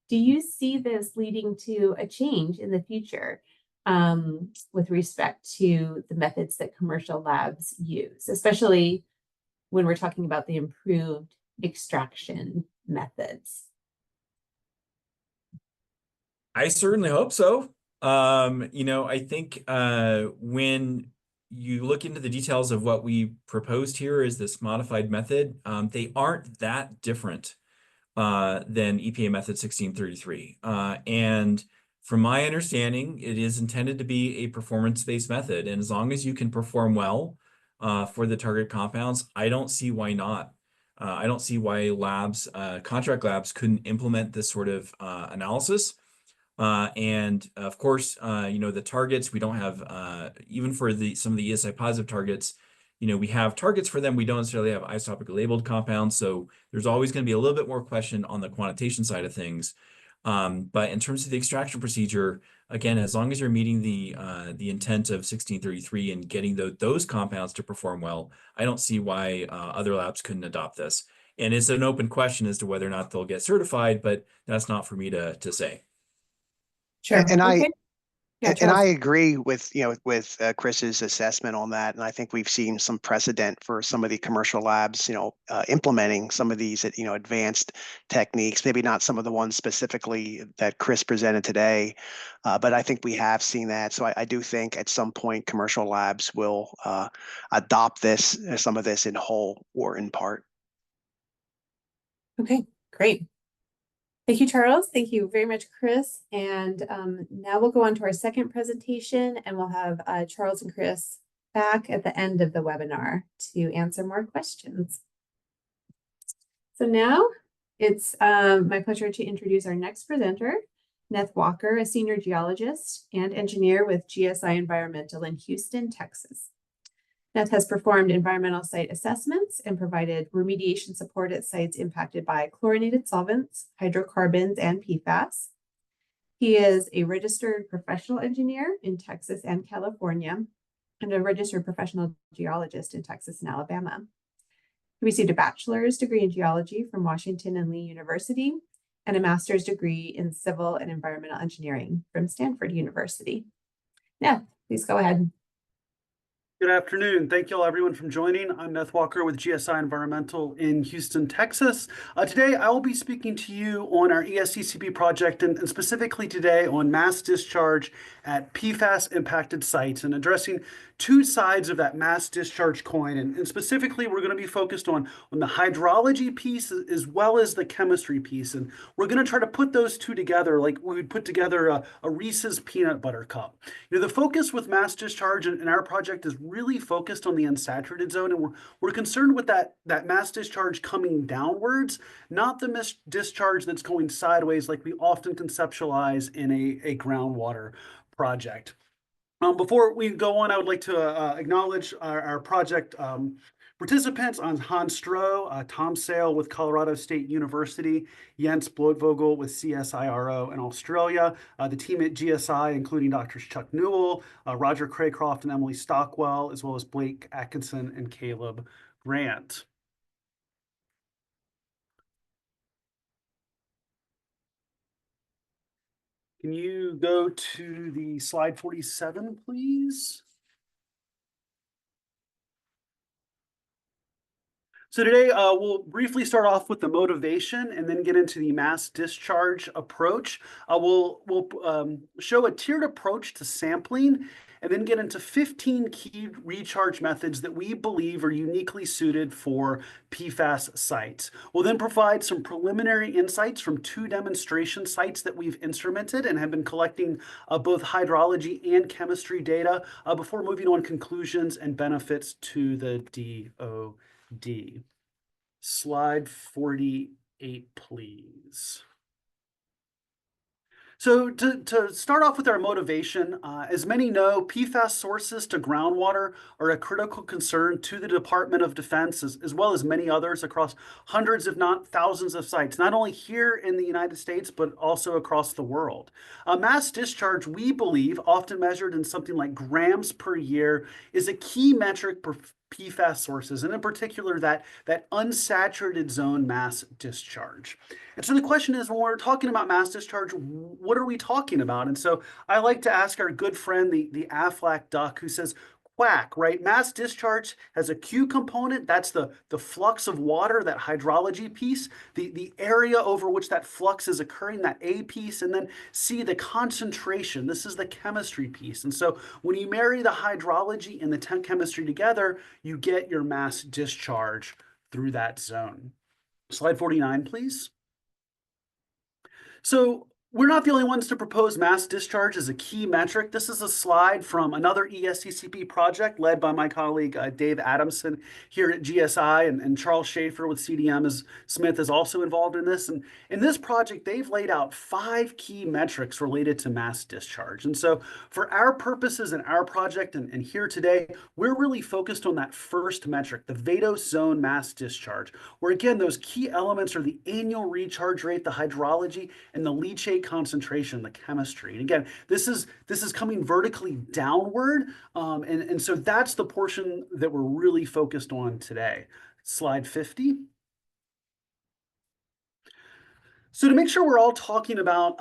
Do you see this leading to a change in the future with respect to the methods that commercial labs use, especially when we're talking about the improved extraction methods? I certainly hope so. I think when you look into the details of what we proposed here is this modified method, they aren't that different than EPA method 1633. And from my understanding, it is intended to be a performance-based method. And as long as you can perform well for the target compounds, I don't see why not. I don't see why labs, contract labs couldn't implement this sort of analysis. And of course, the targets, we don't have, even for some of the ESI positive targets, we have targets for them. We don't necessarily have isotopically labeled compounds. So there's always going to be a little bit more question on the quantitation side of things. But in terms of the extraction procedure, again, as long as you're meeting the intent of 1633 and getting those compounds to perform well, I don't see why other labs couldn't adopt this. And it's an open question as to whether or not they'll get certified, but that's not for me to say. Sure. And okay. I agree with Chris's assessment on that, and I think we've seen some precedent for some of the commercial labs, implementing some of these, advanced techniques. Maybe not some of the ones specifically that Chris presented today, but I think we have seen that. So I do think at some point commercial labs will adopt some of this in whole or in part. Okay, great. Thank you, Charles. Thank you very much, Chris. And now we'll go on to our second presentation, and we'll have Charles and Chris back at the end of the webinar to answer more questions. So now it's my pleasure to introduce our next presenter, Neth Walker, a senior geologist and engineer with GSI Environmental in Houston, Texas. Neth has performed environmental site assessments and provided remediation support at sites impacted by chlorinated solvents, hydrocarbons, and PFAS. He is a registered professional engineer in Texas and California, and a registered professional geologist in Texas and Alabama. He received a bachelor's degree in geology from Washington and Lee University and a master's degree in civil and environmental engineering from Stanford University. Neth, please go ahead. Good afternoon. Thank you all, everyone, for joining. I'm Neth Walker with GSI Environmental in Houston, Texas. Today, I will be speaking to you on our ESTCP project, and specifically today on mass discharge at PFAS-impacted sites, and addressing two sides of that mass discharge coin. And specifically, we're going to be focused on the hydrology piece as well as the chemistry piece. And we're going to try to put those two together like we would put together a Reese's peanut butter cup. The focus with mass discharge in our project is really focused on the unsaturated zone. And we're concerned with that mass discharge coming downwards, not the discharge that's going sideways like we often conceptualize in a groundwater project. Before we go on, I would like to acknowledge our project participants on Hans Stroh, Tom Sale with Colorado State University, Jens Blodvogel with CSIRO in Australia, the team at GSI, including Drs. Chuck Newell, Roger Craycroft, and Emily Stockwell, as well as Blake Atkinson and Caleb Grant. Can you go to the slide 47, please? So today we'll briefly start off with the motivation and then get into the mass discharge approach. We'll show a tiered approach to sampling and then get into 15 key recharge methods that we believe are uniquely suited for PFAS sites. We'll then provide some preliminary insights from 2 demonstration sites that we've instrumented and have been collecting both hydrology and chemistry data before moving on conclusions and benefits to the DoD. Slide 48, please. So to start off with our motivation, as many know, PFAS sources to groundwater are a critical concern to the Department of Defense, as well as many others across hundreds, if not thousands of sites, not only here in the United States, but also across the world. Mass discharge, we believe, often measured in something like grams per year, is a key metric for PFAS sources, and in particular that unsaturated zone mass discharge. And so the question is, when we're talking about mass discharge, what are we talking about? And so I like to ask our good friend, the Aflac duck, who says, quack, right? Mass discharge has a Q component. That's the flux of water, that hydrology piece, the area over which that flux is occurring, that A piece, and then C, the concentration. This is the chemistry piece. And so when you marry the hydrology and the chemistry together, you get your mass discharge through that zone. Slide 49, please. So we're not the only ones to propose mass discharge as a key metric. This is a slide from another ESTCP project led by my colleague Dave Adamson here at GSI, and Charles Schaefer with CDM Smith is also involved in this. And in this project, they've laid out 5 key metrics related to mass discharge. And so for our purposes in our project and here today, we're really focused on that first metric, the vadose zone mass discharge, where again, those key elements are the annual recharge rate, the hydrology, and the leachate concentration, the chemistry. And again, this is coming vertically downward. And so that's the portion that we're really focused on today. Slide 50. So to make sure we're all talking about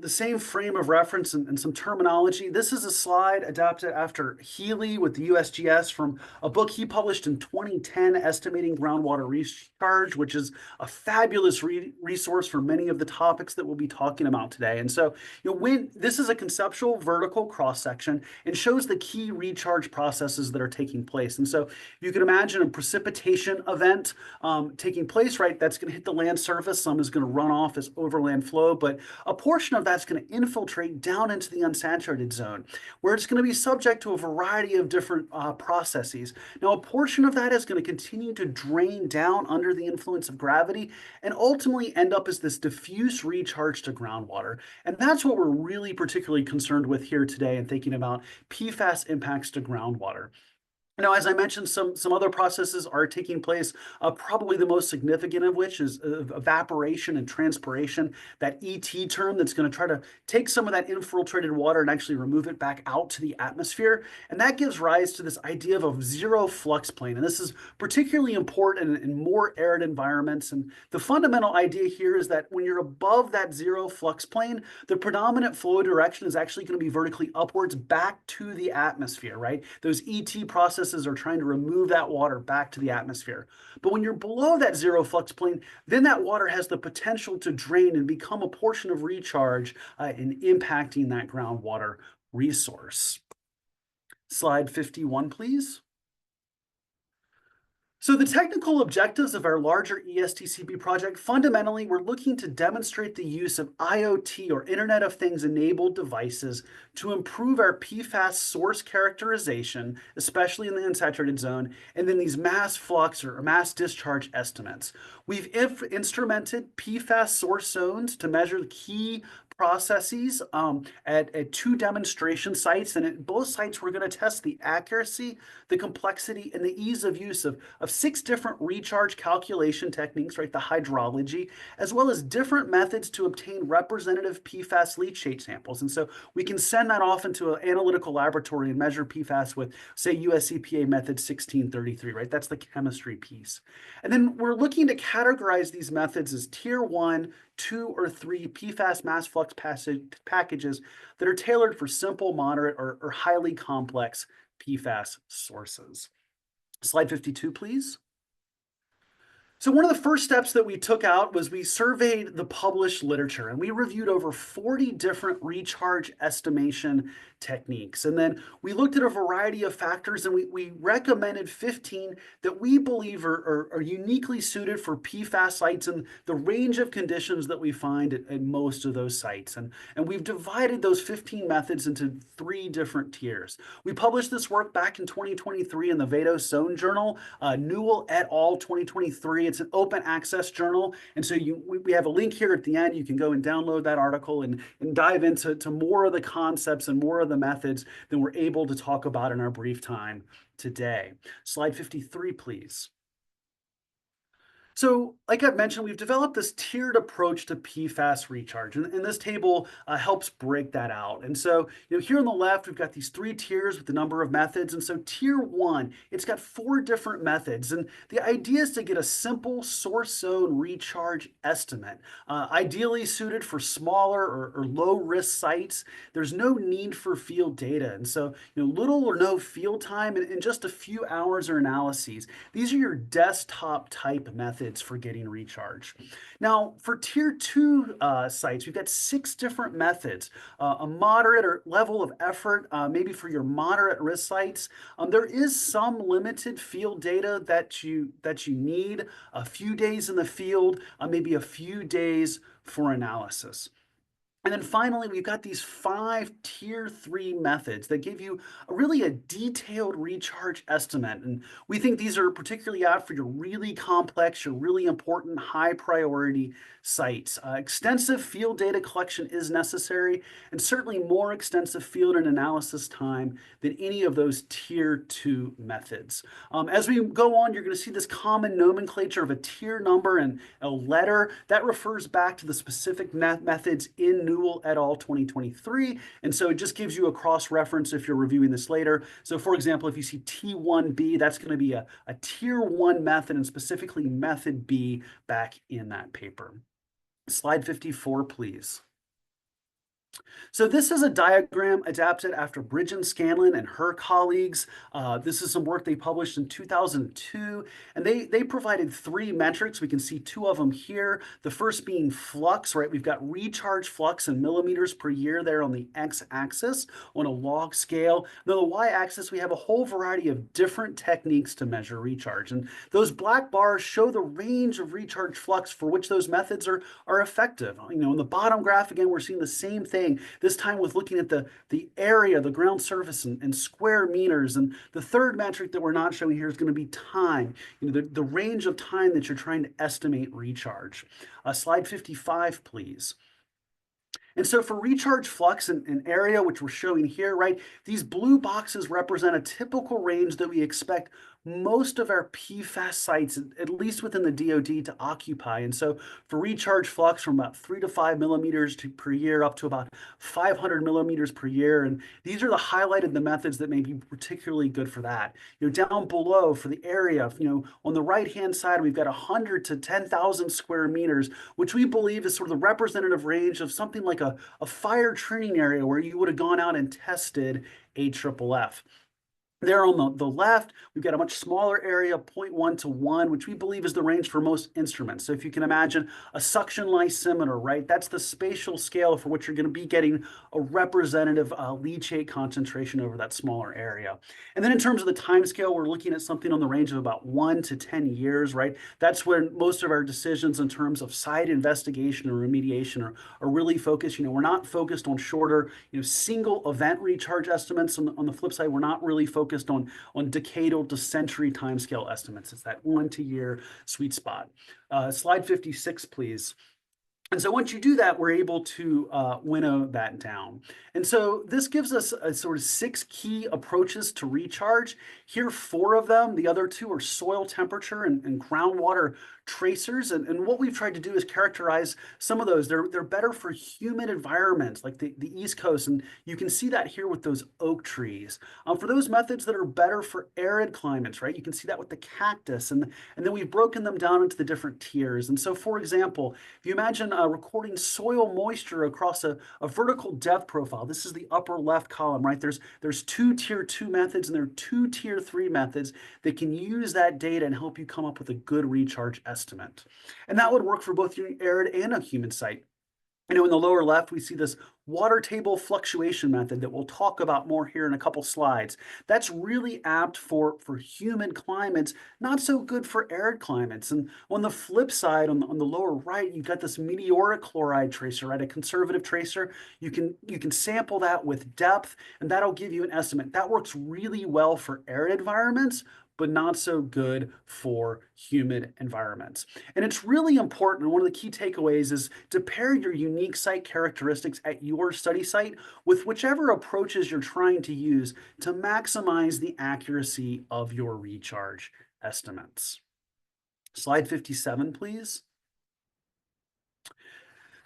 the same frame of reference and some terminology, this is a slide adapted after Healy with the USGS from a book he published in 2010, Estimating Groundwater Recharge, which is a fabulous resource for many of the topics that we'll be talking about today. And so, when this is a conceptual vertical cross-section and shows the key recharge processes that are taking place. And so you can imagine a precipitation event taking place, right? That's going to hit the land surface. Some is going to run off as overland flow, but a portion of that's going to infiltrate down into the unsaturated zone, where it's going to be subject to a variety of different processes. Now, a portion of that is going to continue to drain down under the influence of gravity and ultimately end up as this diffuse recharge to groundwater. And that's what we're really particularly concerned with here today and thinking about PFAS impacts to groundwater. Now, as I mentioned, some other processes are taking place, probably the most significant of which is evaporation and transpiration, that ET term that's going to try to take some of that infiltrated water and actually remove it back out to the atmosphere. And that gives rise to this idea of a zero flux plane. And this is particularly important in more arid environments. And the fundamental idea here is that when you're above that zero flux plane, the predominant flow direction is actually going to be vertically upwards back to the atmosphere, right? Those ET processes are trying to remove that water back to the atmosphere. But when you're below that zero flux plane, then that water has the potential to drain and become a portion of recharge in impacting that groundwater resource. Slide 51, please. So the technical objectives of our larger ESTCP project, fundamentally, we're looking to demonstrate the use of IoT or Internet of Things enabled devices to improve our PFAS source characterization, especially in the unsaturated zone, and then these mass flux or mass discharge estimates. We've instrumented PFAS source zones to measure the key processes at 2 demonstration sites. And at both sites, we're going to test the accuracy, the complexity, and the ease of use of 6 different recharge calculation techniques, right? The hydrology, as well as different methods to obtain representative PFAS leachate samples. And so we can send that off into an analytical laboratory and measure PFAS with, say, US EPA method 1633, right? That's the chemistry piece. And then we're looking to categorize these methods as tier 1, 2, or 3 PFAS mass flux packages that are tailored for simple, moderate, or highly complex PFAS sources. Slide 52, please. So one of the first steps that we took out was we surveyed the published literature, and we reviewed over 40 different recharge estimation techniques. And then we looked at a variety of factors, and we recommended 15 that we believe are uniquely suited for PFAS sites and the range of conditions that we find at most of those sites. And we've divided those 15 methods into 3 different tiers. We published this work back in 2023 in the vadose Zone Journal, Newell et al. 2023. It's an open access journal. And so we have a link here at the end. You can go and download that article and dive into more of the concepts and more of the methods than we're able to talk about in our brief time today. Slide 53, please. So, like I've mentioned, we've developed this tiered approach to PFAS recharge, and this table helps break that out. And so, here on the left, we've got these 3 tiers with the number of methods. And so, tier 1, it's got 4 different methods, and the idea is to get a simple source zone recharge estimate, ideally suited for smaller or low-risk sites. There's no need for field data, and so, little or no field time and just a few hours or analyses. These are your desktop-type methods for getting recharge. Now, for tier 2 sites, we've got 6 different methods. A moderate or level of effort, maybe for your moderate risk sites. There is some limited field data that you need, a few days in the field, maybe a few days for analysis. And then finally, we've got these 5 tier 3 methods that give you really a detailed recharge estimate. And we think these are particularly out for your really complex, your really important, high priority sites. Extensive field data collection is necessary, and certainly more extensive field and analysis time than any of those tier 2 methods. As we go on, you're going to see this common nomenclature of a tier number and a letter. That refers back to the specific methods in Newell et al. 2023. And so it just gives you a cross-reference if you're reviewing this later. So for example, if you see T1B, that's going to be a tier 1 method, and specifically method B back in that paper. Slide 54, please. So this is a diagram adapted after Bridge and Scanlon and her colleagues. This is some work they published in 2002, and they provided 3 metrics. We can see 2 of them here. The first being flux, right? We've got recharge flux in millimeters per year there on the x-axis on a log scale. Now the y-axis, we have a whole variety of different techniques to measure recharge, and those black bars show the range of recharge flux for which those methods are effective. In the bottom graph, again, we're seeing the same thing. This time with looking at the area, the ground surface in square meters. And the third metric that we're not showing here is going to be time, the range of time that you're trying to estimate recharge. Slide 55, please. And so for recharge flux and area, which we're showing here, right, these blue boxes represent a typical range that we expect most of our PFAS sites, at least within the DoD, to occupy. And so for recharge flux from about 3 to 5 millimeters per year up to about 500 millimeters per year. And these are the methods that may be particularly good for that. Down below for the area, on the right-hand side, we've got 100 to 10,000 square meters, which we believe is sort of the representative range of something like a fire training area where you would have gone out and tested AFFF. There on the left, we've got a much smaller area, 0.1 to 1, which we believe is the range for most instruments. So if you can imagine a suction lysimeter, right, that's the spatial scale for which you're going to be getting a representative leachate concentration over that smaller area. And then in terms of the time scale, we're looking at something on the range of about 1 to 10 years, right? That's when most of our decisions in terms of site investigation or remediation are really focused. We're not focused on shorter, single event recharge estimates. On the flip side, we're not really focused on decadal to century timescale estimates. It's that 1 to year sweet spot. Slide 56, please. And so once you do that, we're able to winnow that down. And so this gives us a sort of 6 key approaches to recharge. Here, 4 of them. The other 2 are soil temperature and groundwater tracers. And what we've tried to do is characterize some of those. They're better for humid environments like the East Coast. And you can see that here with those oak trees. For those methods that are better for arid climates, right? You can see that with the cactus. And then we've broken them down into the different tiers. And so, for example, if you imagine recording soil moisture across a vertical depth profile. This is the upper left column, right? There's 2 tier 2 methods and there are 2 tier 3 methods that can use that data and help you come up with a good recharge estimate. And that would work for both your arid and a humid site. In the lower left, we see this water table fluctuation method that we'll talk about more here in a couple slides. That's really apt for humid climates, not so good for arid climates. And on the flip side, on the lower right, you've got this meteoric chloride tracer, right? A conservative tracer. You can sample that with depth, and that'll give you an estimate. That works really well for arid environments, but not so good for humid environments. And it's really important, and one of the key takeaways is to pair your unique site characteristics at your study site with whichever approaches you're trying to use to maximize the accuracy of your recharge estimates. Slide 57, please.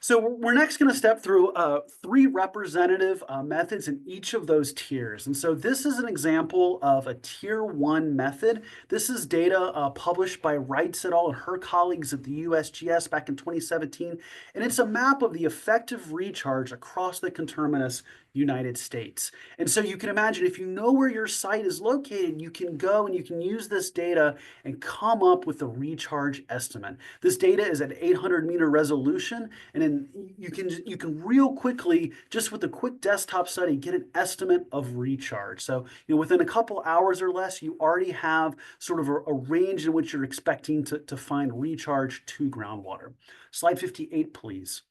So we're next going to step through 3 representative methods in each of those tiers. And so this is an example of a tier 1 method. This is data published by Wrights et al. And her colleagues at the USGS back in 2017. And it's a map of the effective recharge across the conterminous United States. And so you can imagine if you know where your site is located, you can go and you can use this data and come up with a recharge estimate. This data is at 800 meter resolution, and then you can real quickly, just with a quick desktop study, get an estimate of recharge. So within a couple hours or less, you already have sort of a range in which you're expecting to find recharge to groundwater. Slide 58, please.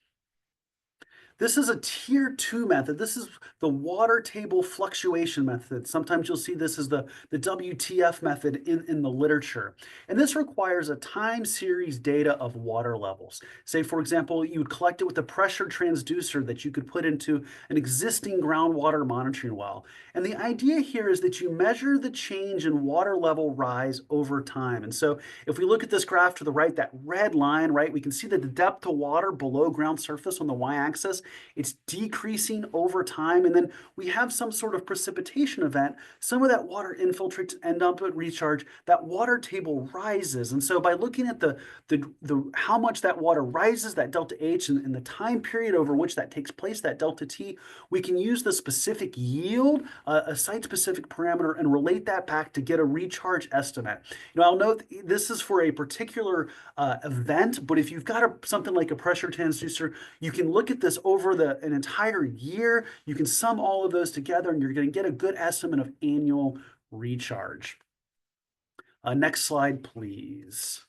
This is a tier 2 method. This is the water table fluctuation method. Sometimes you'll see this as the WTF method in the literature. And this requires a time series data of water levels. Say, for example, you would collect it with a pressure transducer that you could put into an existing groundwater monitoring well. And the idea here is that you measure the change in water level rise over time. And so if we look at this graph to the right, that red line, right, we can see that the depth of water below ground surface on the y-axis, it's decreasing over time. And then we have some sort of precipitation event. Some of that water infiltrates, end up at recharge. That water table rises. And so by looking at the how much that water rises, that delta H, and the time period over which that takes place, that delta T, we can use the specific yield, a site-specific parameter, and relate that back to get a recharge estimate. I'll note this is for a particular event, but if you've got something like a pressure transducer, you can look at this over an entire year. You can sum all of those together, and you're going to get a good estimate of annual recharge. Next slide, please.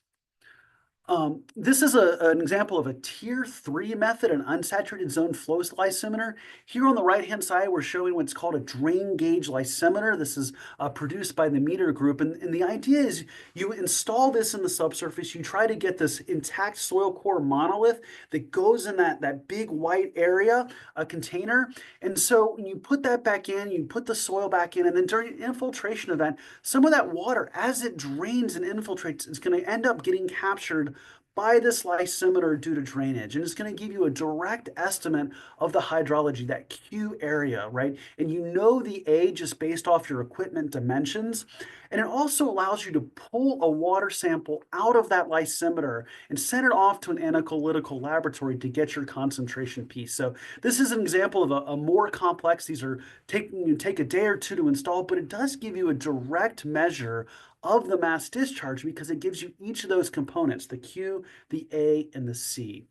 This is an example of a tier 3 method, an unsaturated zone flow lysimeter. Here on the right-hand side, we're showing what's called a drain gauge lysimeter. This is produced by the Meter Group. And the idea is you install this in the subsurface. You try to get this intact soil core monolith that goes in that big white area, a container. And so when you put that back in, you put the soil back in, and then during an infiltration event, some of that water, as it drains and infiltrates, is going to end up getting captured by this lysimeter due to drainage. And it's going to give you a direct estimate of the hydrology, that Q area, right? And you know the A just based off your equipment dimensions. And it also allows you to pull a water sample out of that lysimeter and send it off to an analytical laboratory to get your concentration piece. So this is an example of a more complex. These are take a day or two to install, but it does give you a direct measure of the mass discharge because it gives you each of those components, the Q, the A, and the C.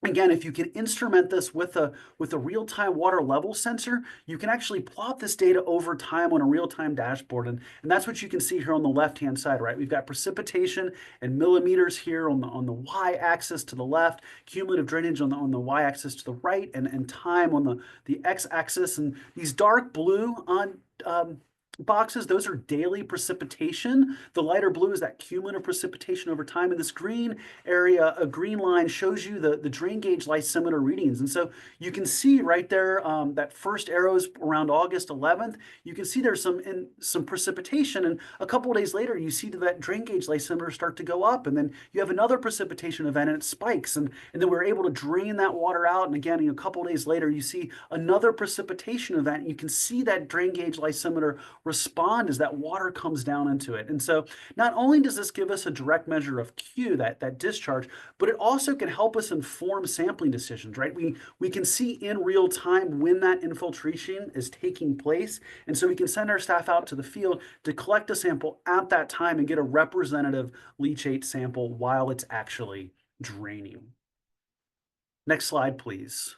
Again, if you can instrument this with a real-time water level sensor, you can actually plot this data over time on a real-time dashboard. And that's what you can see here on the left-hand side, right? We've got precipitation in millimeters here on the y-axis to the left, cumulative drainage on the y-axis to the right, and time on the x-axis. And these dark blue boxes, those are daily precipitation. The lighter blue is that cumulative precipitation over time. And this green area, a green line, shows you the drain gauge lysimeter readings. And so you can see right there, that first arrow's around August 11th. You can see there's some precipitation. And a couple of days later, you see that drain gauge lysimeter start to go up. And then you have another precipitation event and it spikes. And then we're able to drain that water out. And again, a couple of days later, you see another precipitation event. And you can see that drain gauge lysimeter respond as that water comes down into it. And so not only does this give us a direct measure of Q, that discharge, but it also can help us inform sampling decisions, right? We can see in real time when that infiltration is taking place. And so we can send our staff out to the field to collect a sample at that time and get a representative leachate sample while it's actually draining. Next slide, please.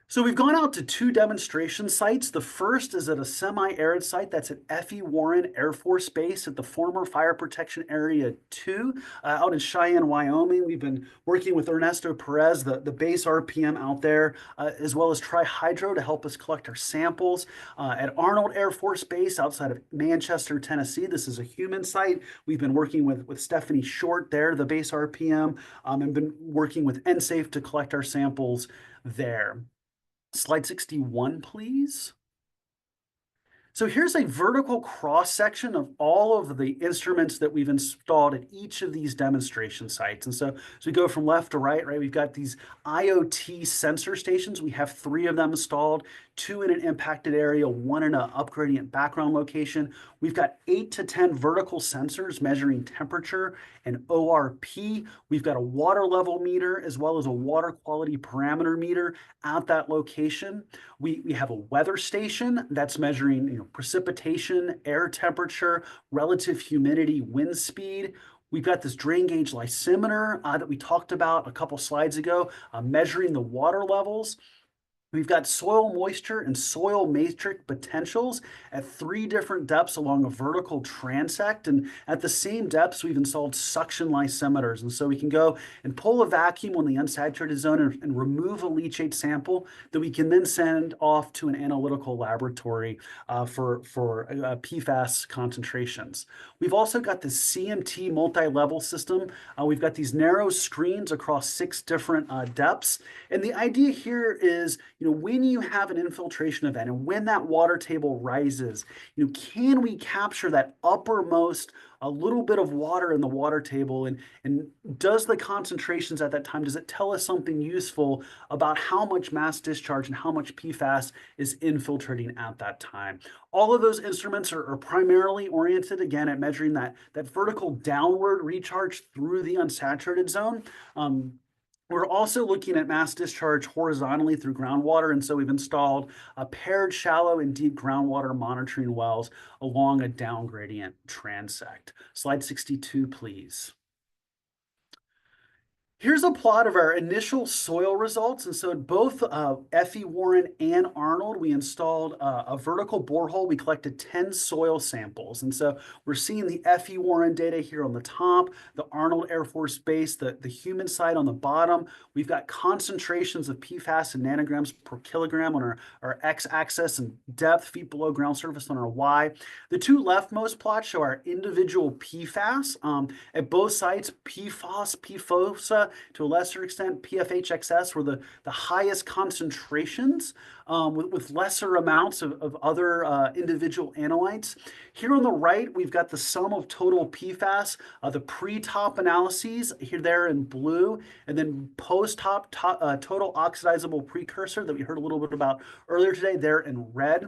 So we've gone out to 2 demonstration sites. The first is at a semi-arid site that's at F.E. Warren Air Force Base at the former Fire Protection Area 2 out in Cheyenne, Wyoming. We've been working with Ernesto Perez, the base RPM out there, as well as Tri-Hydro to help us collect our samples. At Arnold Air Force Base outside of Manchester, Tennessee, this is a human site. We've been working with Stephanie Short there, the base RPM, and been working with NSAFE to collect our samples there. Slide 61, please. So here's a vertical cross-section of all of the instruments that we've installed at each of these demonstration sites. And so as we go from left to right, we've got these IoT sensor stations. We have 3 of them installed, 2 in an impacted area, 1 in an upgradient background location. We've got 8 to 10 vertical sensors measuring temperature and ORP. We've got a water level meter as well as a water quality parameter meter at that location. We have a weather station that's measuring precipitation, air temperature, relative humidity, wind speed. We've got this drain gauge lysimeter that we talked about a couple slides ago, measuring the water levels. We've got soil moisture and soil matrix potentials at 3 different depths along a vertical transect. And at the same depths, we've installed suction lysimeters. And so we can go and pull a vacuum on the unsaturated zone and remove a leachate sample that we can then send off to an analytical laboratory for PFAS concentrations. We've also got the CMT multi-level system. We've got these narrow screens across 6 different depths. And the idea here is, when you have an infiltration event and when that water table rises, can we capture that uppermost a little bit of water in the water table, and does the concentrations at that time, does it tell us something useful about how much mass discharge and how much PFAS is infiltrating at that time? All of those instruments are primarily oriented, again, at measuring that vertical downward recharge through the unsaturated zone. We're also looking at mass discharge horizontally through groundwater, and so we've installed paired shallow and deep groundwater monitoring wells along a down gradient transect. Slide 62, please. Here's a plot of our initial soil results. And so at both F.E. Warren and Arnold, we installed a vertical borehole. We collected 10 soil samples. And so we're seeing the F.E. Warren data here on the top, the Arnold Air Force Base, the human side on the bottom. We've got concentrations of PFAS in nanograms per kilogram on our x-axis and depth, feet below ground surface on our y. The 2 leftmost plots show our individual PFAS. At both sites, PFAS, PFOSA, urea, to a lesser extent, PFHXS were the highest concentrations with lesser amounts of other individual analytes. Here on the right, we've got the sum of total PFAS, the pre-top analyses here there in blue, and then post-top total oxidizable precursor that we heard a little bit about earlier today there in red.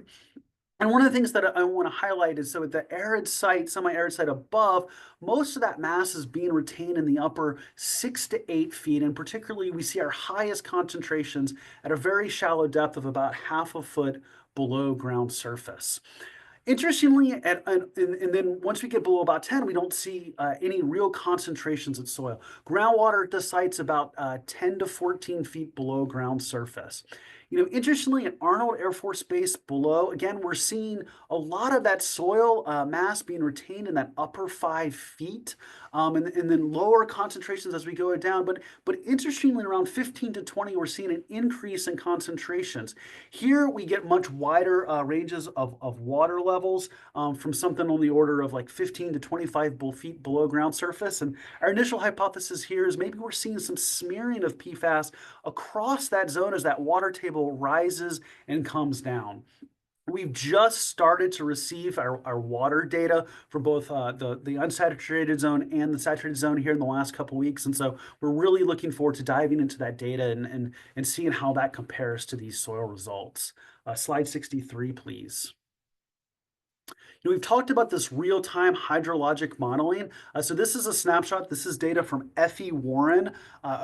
And one of the things that I want to highlight is, so at the arid site, semi-arid site above, most of that mass is being retained in the upper 6 to 8 feet. And particularly, we see our highest concentrations at a very shallow depth of about half a foot below ground surface. Interestingly, and then once we get below about 10, we don't see any real concentrations of soil. Groundwater at the site's about 10 to 14 feet below ground surface. Interestingly, at Arnold Air Force Base below, again, we're seeing a lot of that soil mass being retained in that upper 5 feet, and then lower concentrations as we go down. But interestingly, around 15 to 20, we're seeing an increase in concentrations. Here, we get much wider ranges of water levels from something on the order of like 15 to 25 feet below ground surface. And our initial hypothesis here is maybe we're seeing some smearing of PFAS across that zone as that water table rises and comes down. We've just started to receive our water data for both the unsaturated zone and the saturated zone here in the last couple of weeks. And so we're really looking forward to diving into that data and seeing how that compares to these soil results. Slide 63, please. We've talked about this real-time hydrologic modeling. So this is a snapshot. This is data from F.E. Warren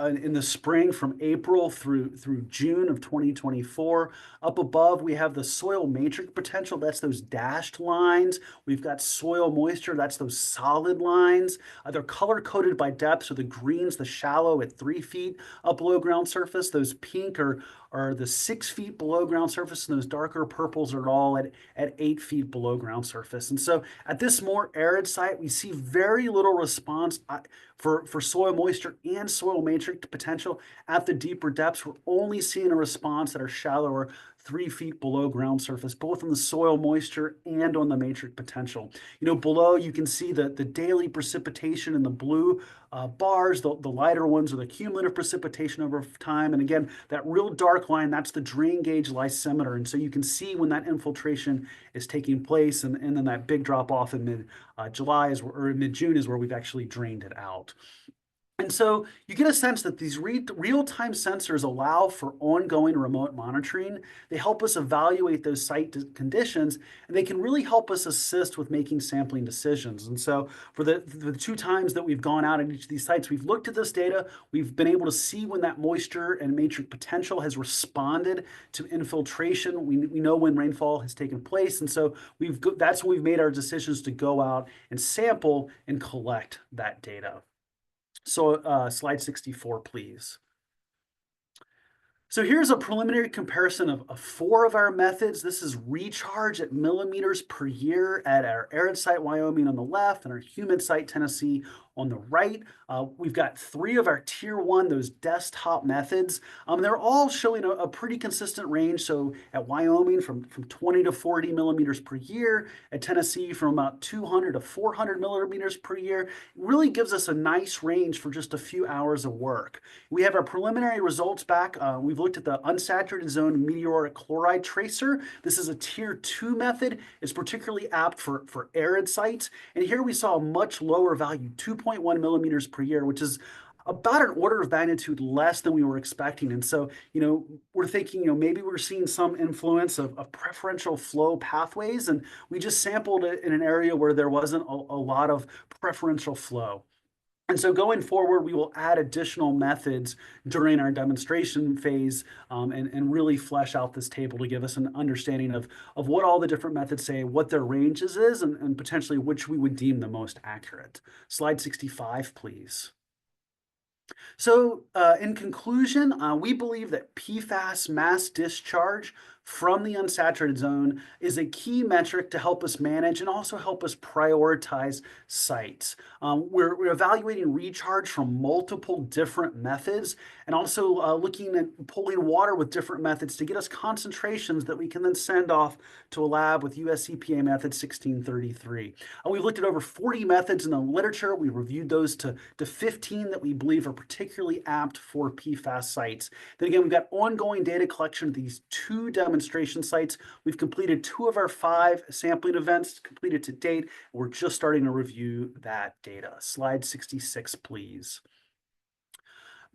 in the spring from April through June of 2024. Up above, we have the soil matrix potential. That's those dashed lines. We've got soil moisture. That's those solid lines. They're color-coded by depth. So the green's the shallow at 3 feet up below ground surface. Those pink are the 6 feet below ground surface, and those darker purples are all at 8 feet below ground surface. And so at this more arid site, we see very little response for soil moisture and soil matrix potential at the deeper depths. We're only seeing a response that are shallower, 3 feet below ground surface, both on the soil moisture and on the matrix potential. Below you can see the daily precipitation in the blue bars. The lighter ones are the cumulative precipitation over time. And again, that real dark line, that's the drain gauge lysimeter. And so you can see when that infiltration is taking place, and then that big drop off in mid-July or mid-June is where we've actually drained it out. And so you get a sense that these real-time sensors allow for ongoing remote monitoring. They help us evaluate those site conditions, and they can really help us assist with making sampling decisions. And so for the 2 times that we've gone out at each of these sites, we've looked at this data. We've been able to see when that moisture and matrix potential has responded to infiltration. We know when rainfall has taken place. And so that's when we've made our decisions to go out and sample and collect that data. So slide 64, please. So here's a preliminary comparison of 4 of our methods. This is recharge at millimeters per year at our arid site, Wyoming, on the left, and our humid site, Tennessee, on the right. We've got 3 of our tier 1, those desktop methods. They're all showing a pretty consistent range. So at Wyoming, from 20 to 40 millimeters per year. At Tennessee, from about 200 to 400 millimeters per year. It really gives us a nice range for just a few hours of work. We have our preliminary results back. We've looked at the unsaturated zone meteoric chloride tracer. This is a tier 2 method. It's particularly apt for arid sites. And here we saw a much lower value, 2.1 millimeters per year, which is about an order of magnitude less than we were expecting. And so, we're thinking, maybe we're seeing some influence of preferential flow pathways, and we just sampled it in an area where there wasn't a lot of preferential flow. And so going forward, we will add additional methods during our demonstration phase and really flesh out this table to give us an understanding of what all the different methods say, what their ranges is, and potentially which we would deem the most accurate. Slide 65, please. So in conclusion, we believe that PFAS mass discharge from the unsaturated zone is a key metric to help us manage and also help us prioritize sites. We're evaluating recharge from multiple different methods and also looking at pulling water with different methods to get us concentrations that we can then send off to a lab with US EPA method 1633. We've looked at over 40 methods in the literature. We reviewed those to 15 that we believe are particularly apt for PFAS sites. Then again, we've got ongoing data collection of these 2 demonstration sites. We've completed 2 of our 5 sampling events completed to date. We're just starting to review that data. Slide 66, please.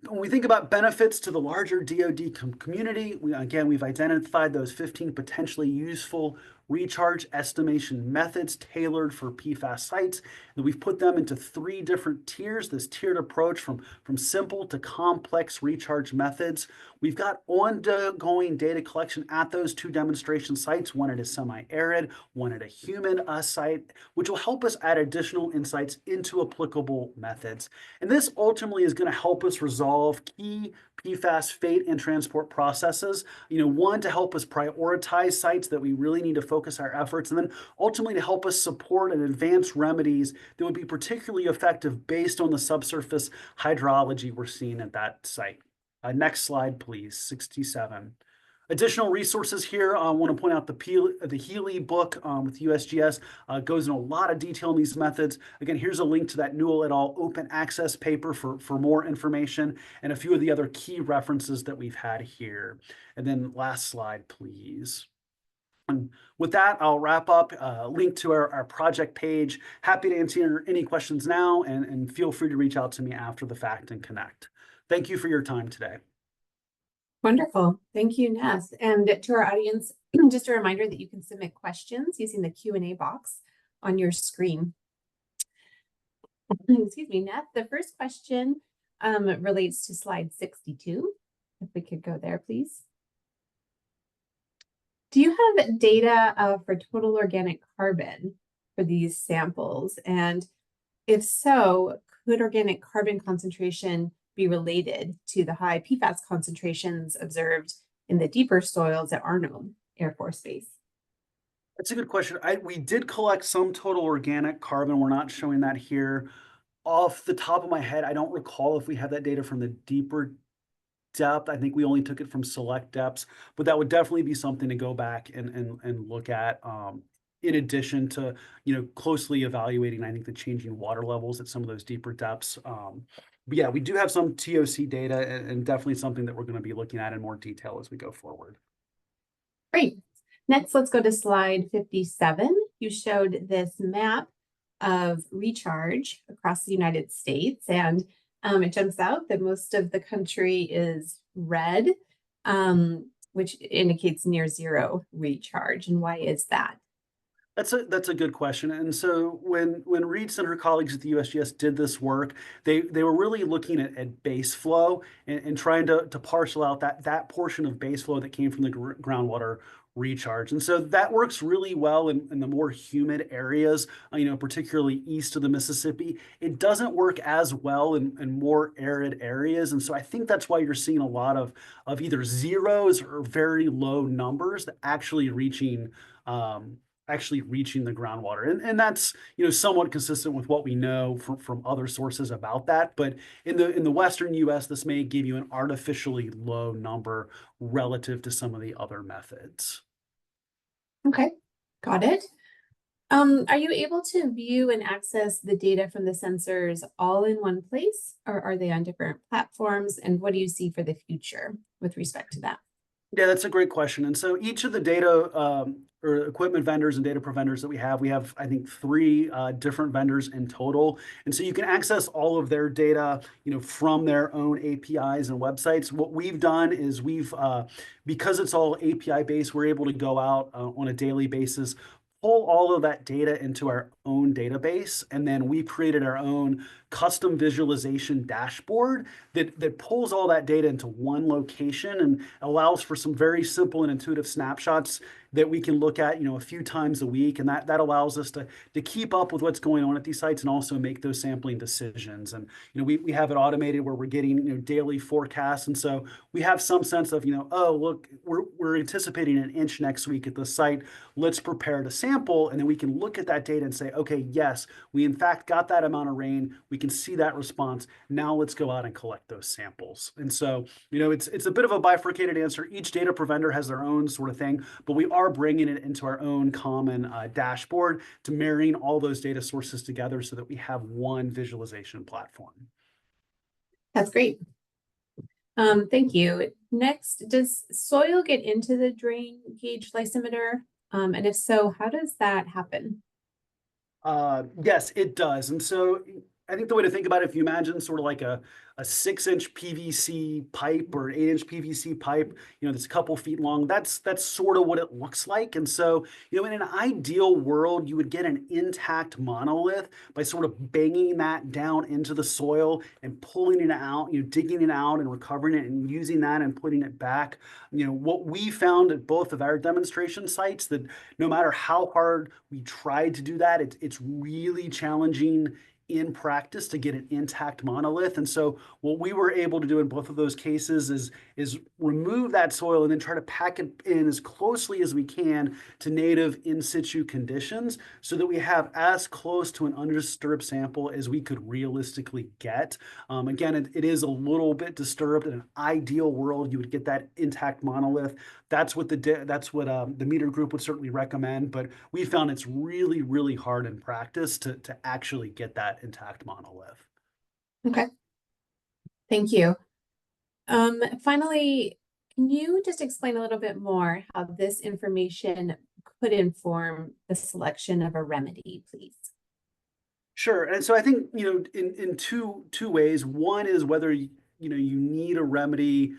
When we think about benefits to the larger DoD community, we've identified those 15 potentially useful recharge estimation methods tailored for PFAS sites. And we've put them into 3 different tiers, this tiered approach from simple to complex recharge methods. We've got ongoing data collection at those 2 demonstration sites, one at a semi-arid, one at a humid site, which will help us add additional insights into applicable methods. And this ultimately is going to help us resolve key PFAS fate and transport processes. One, to help us prioritize sites that we really need to focus our efforts, and then ultimately to help us support and advance remedies that would be particularly effective based on the subsurface hydrology we're seeing at that site. Next slide, please, 67. Additional resources here. I want to point out the Healy book with USGS goes in a lot of detail in these methods. Again, here's a link to that Newell et al. Open access paper for more information and a few of the other key references that we've had here. And then last slide, please. And with that, I'll wrap up. Link to our project page. Happy to answer any questions now, and feel free to reach out to me after the fact and connect. Thank you for your time today. Wonderful. Thank you, Ness. And to our audience, just a reminder that you can submit questions using the Q&A box on your screen. Excuse me, Ness. The first question relates to slide 62. If we could go there, please. Do you have data for total organic carbon for these samples? And if so, could organic carbon concentration be related to the high PFAS concentrations observed in the deeper soils at Arno Air Force Base? That's a good question. We did collect some total organic carbon. We're not showing that here. Off the top of my head, I don't recall if we have that data from the deeper depth. I think we only took it from select depths, but that would definitely be something to go back and look at. In addition to, closely evaluating, I think, the changing water levels at some of those deeper depths. But yeah, we do have some TOC data and definitely something that we're going to be looking at in more detail as we go forward. Great. Next, let's go to slide 57. You showed this map of recharge across the United States, and it jumps out that most of the country is red, which indicates near zero recharge. And why is that? That's a good question. And so when Reed and her colleagues at the USGS did this work, they were really looking at base flow and trying to parcel out that portion of base flow that came from the groundwater recharge. And so that works really well in the more humid areas, particularly east of the Mississippi. It doesn't work as well in more arid areas. And so I think that's why you're seeing a lot of either zeros or very low numbers that actually reaching the groundwater. And that's, somewhat consistent with what we know from other sources about that. But in the Western US, this may give you an artificially low number relative to some of the other methods. Okay, got it. Are you able to view and access the data from the sensors all in one place, or are they on different platforms? And what do you see for the future with respect to that? Yeah, that's a great question. And so each of the data or equipment vendors and data vendors that we have, I think, 3 different vendors in total. And so you can access all of their data, from their own APIs and websites. What we've done is because it's all API based, we're able to go out on a daily basis, pull all of that data into our own database, and then we created our own custom visualization dashboard that pulls all that data into one location and allows for some very simple and intuitive snapshots that we can look at, a few times a week. And that allows us to keep up with what's going on at these sites and also make those sampling decisions. And, we have it automated where we're getting, daily forecasts. And so we have some sense of, oh, look, we're anticipating an inch next week at the site. Let's prepare to sample. And then we can look at that data and say, okay, yes, we in fact got that amount of rain. We can see that response. Now let's go out and collect those samples. And so, it's a bit of a bifurcated answer. Each data vendor has their own sort of thing, but we are bringing it into our own common dashboard to marrying all those data sources together so that we have one visualization platform. That's great. Thank you. Next, does soil get into the drain gauge lysimeter? And if so, how does that happen? Yes, it does. And so I think the way to think about it, if you imagine sort of like a 6-inch PVC pipe or an 8-inch PVC pipe, that's a couple feet long, that's sort of what it looks like. And so, in an ideal world, you would get an intact monolith by sort of banging that down into the soil and pulling it out, digging it out and recovering it and using that and putting it back. What we found at both of our demonstration sites, that no matter how hard we tried to do that, it's really challenging in practice to get an intact monolith. And so what we were able to do in both of those cases is remove that soil and then try to pack it in as closely as we can to native in situ conditions so that we have as close to an undisturbed sample as we could realistically get. Again, it is a little bit disturbed. In an ideal world, you would get that intact monolith. That's what the meter group would certainly recommend, but we found it's really, really hard in practice to actually get that intact monolith. Okay. Thank you. Finally, can you just explain a little bit more how this information could inform the selection of a remedy, please? Sure. And so I think, in two ways. One is whether you need a remedy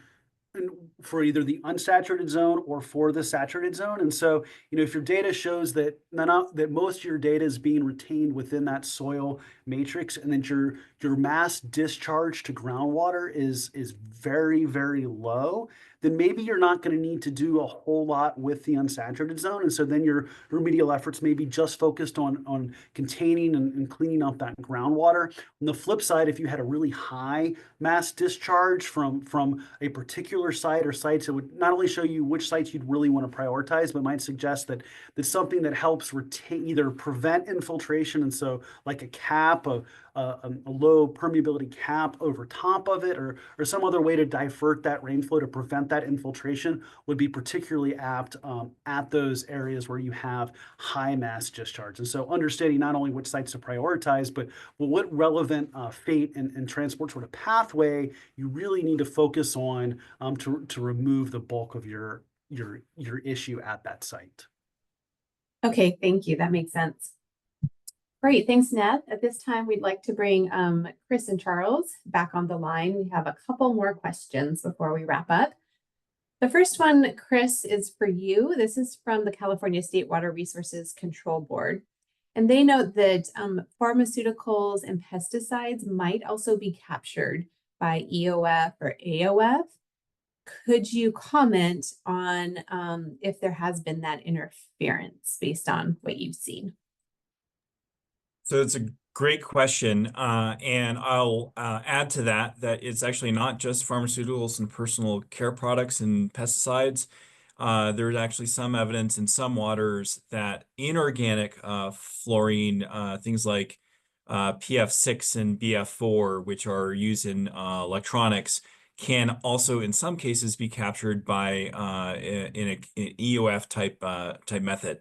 for either the unsaturated zone or for the saturated zone. And so, if your data shows that that most of your data is being retained within that soil matrix, and then your mass discharge to groundwater is very, very low, then maybe you're not going to need to do a whole lot with the unsaturated zone. And so then your remedial efforts may be just focused on containing and cleaning up that groundwater. On the flip side, if you had a really high mass discharge from a particular site or sites, it would not only show you which sites you'd really want to prioritize, but might suggest that something that helps either prevent infiltration, and so like a cap, a low permeability cap over top of it, or some other way to divert that rainflow to prevent that infiltration would be particularly apt at those areas where you have high mass discharge. And so understanding not only which sites to prioritize, but what relevant fate and transport sort of pathway you really need to focus on to remove the bulk of your issue at that site. Okay, thank you. That makes sense. Great, thanks, Ned. At this time, we'd like to bring Chris and Charles back on the line. We have a couple more questions before we wrap up. The first one, Chris, is for you. This is from the California State Water Resources Control Board. And they note that pharmaceuticals and pesticides might also be captured by EOF or AOF. Could you comment on if there has been that interference based on what you've seen? So it's a great question, and I'll add to that it's actually not just pharmaceuticals and personal care products and pesticides. There's actually some evidence in some waters that inorganic fluorine, things like PF6 and BF4, which are used in electronics, can also in some cases be captured by in an EOF type method.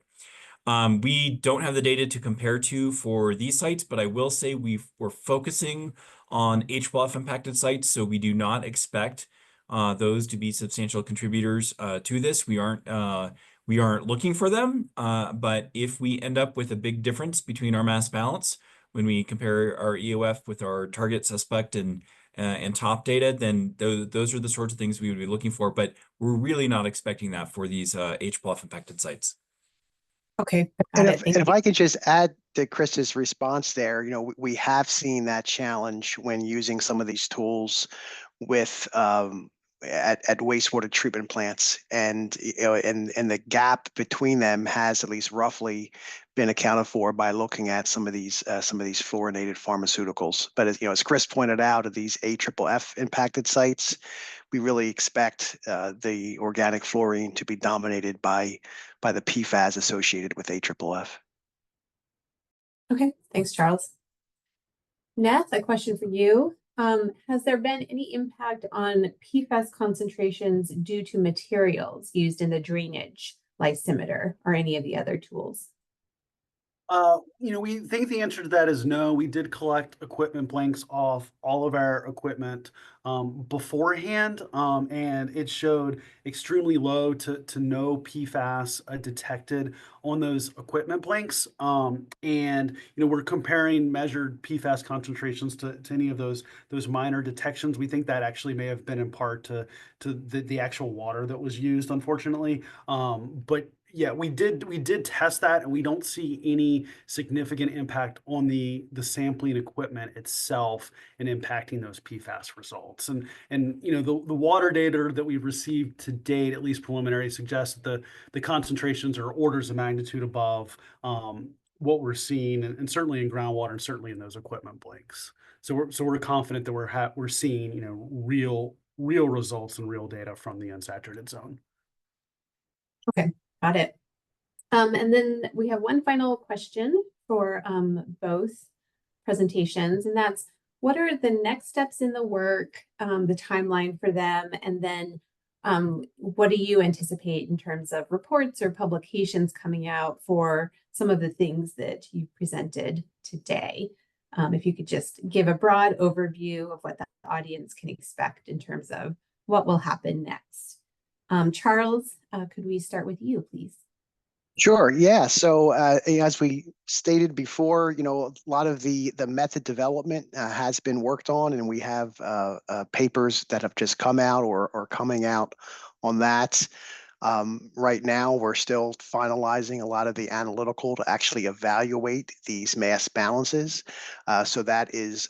We don't have the data to compare to for these sites, but I will say we're focusing on HPLF impacted sites, so we do not expect those to be substantial contributors to this. We aren't looking for them, but if we end up with a big difference between our mass balance when we compare our EOF with our target suspect and top data, then those are the sorts of things we would be looking for. But we're really not expecting that for these HPLF impacted sites. Okay, got And it. if, Thank and if you. I could just add to Chris's response there, we have seen that challenge when using some of these tools with at wastewater treatment plants, and and the gap between them has at least roughly been accounted for by looking at some of these fluorinated pharmaceuticals. But as Chris pointed out, at these AFFF impacted sites, we really expect the organic fluorine to be dominated by the PFAS associated with AFFF. Okay, thanks, Charles. Neth, a question for you. Has there been any impact on PFAS concentrations due to materials used in the drainage lysimeter or any of the other tools? We think the answer to that is no. We did collect equipment blanks off all of our equipment beforehand, and it showed extremely low to no PFAS detected on those equipment blanks. And we're comparing measured PFAS concentrations to any of those minor detections. We think that actually may have been in part to the actual water that was used, unfortunately. But yeah, we did test that, and we don't see any significant impact on the sampling equipment itself in impacting those PFAS results. And the water data that we've received to date, at least preliminary, suggests that the concentrations are orders of magnitude above what we're seeing, and certainly in groundwater, and certainly in those equipment blanks. So we're confident that we're seeing real results and real data from the unsaturated zone. Okay, got it. And then we have one final question for both presentations, and that's, what are the next steps in the work, the timeline for them, and then what do you anticipate in terms of reports or publications coming out for some of the things that you presented today? If you could just give a broad overview of what the audience can expect in terms of what will happen next. Charles, could we start with you, please? Sure. Yeah. So as we stated before, a lot of the method development has been worked on, and we have papers that have just come out or coming out on that. Right now, we're still finalizing a lot of the analytical to actually evaluate these mass balances. So that is,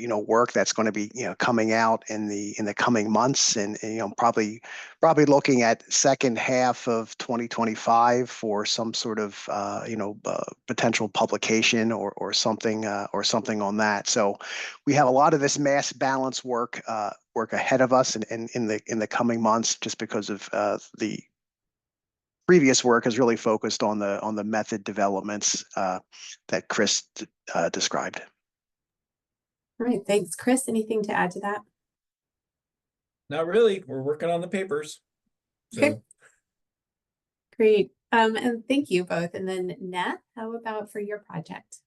work that's going to be, coming out in the coming months, and probably looking at second half of 2025 for some sort of, potential publication or something on that. So we have a lot of this mass balance work ahead of us in the coming months, just because of the previous work has really focused on the method developments that Chris described. All right, thanks. Chris, anything to add to that? Not really. We're working on the papers. So. Okay. Great. And thank you both. And then Neth, how about for your project?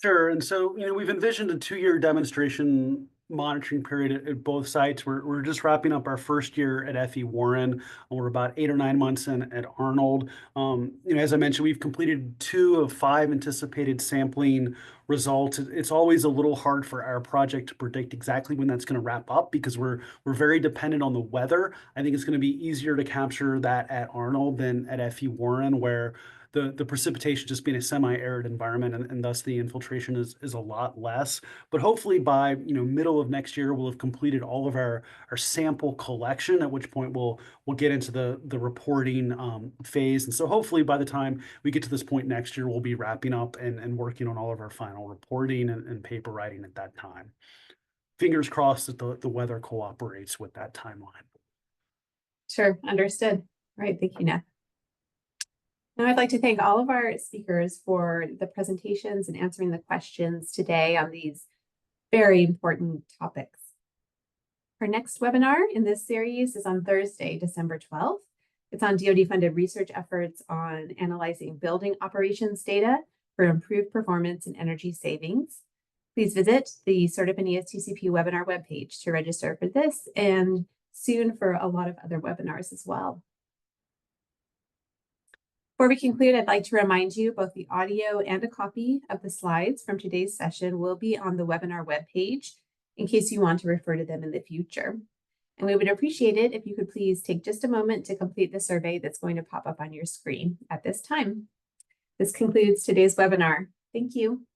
Sure. And so, we've envisioned a 2-year demonstration monitoring period at both sites. We're just wrapping up our first year at FE Warren, and we're about 8 or 9 months in at Arnold. As I mentioned, we've completed 2 of 5 anticipated sampling results. It's always a little hard for our project to predict exactly when that's going to wrap up, because we're very dependent on the weather. I think it's going to be easier to capture that at Arnold than at FE Warren, where the precipitation just being a semi-arid environment, and thus the infiltration is a lot less. But hopefully by middle of next year, we'll have completed all of our sample collection, at which point we'll get into the reporting phase. And so hopefully by the time we get to this point next year, we'll be wrapping up and working on all of our final reporting and paper writing at that time. Fingers crossed that the weather cooperates with that timeline. Sure, understood. All right, thank you, Neth. Now I'd like to thank all of our speakers for the presentations and answering the questions today on these very important topics. Our next webinar in this series is on Thursday, December 12th. It's on DoD-funded research efforts on analyzing building operations data for improved performance and energy savings. Please visit the SERDP and ESTCP webinar webpage to register for this, and soon for a lot of other webinars as well. Before we conclude, I'd like to remind you both the audio and a copy of the slides from today's session will be on the webinar webpage in case you want to refer to them in the future. And we would appreciate it if you could please take just a moment to complete the survey that's going to pop up on your screen at this time. This concludes today's webinar. Thank you.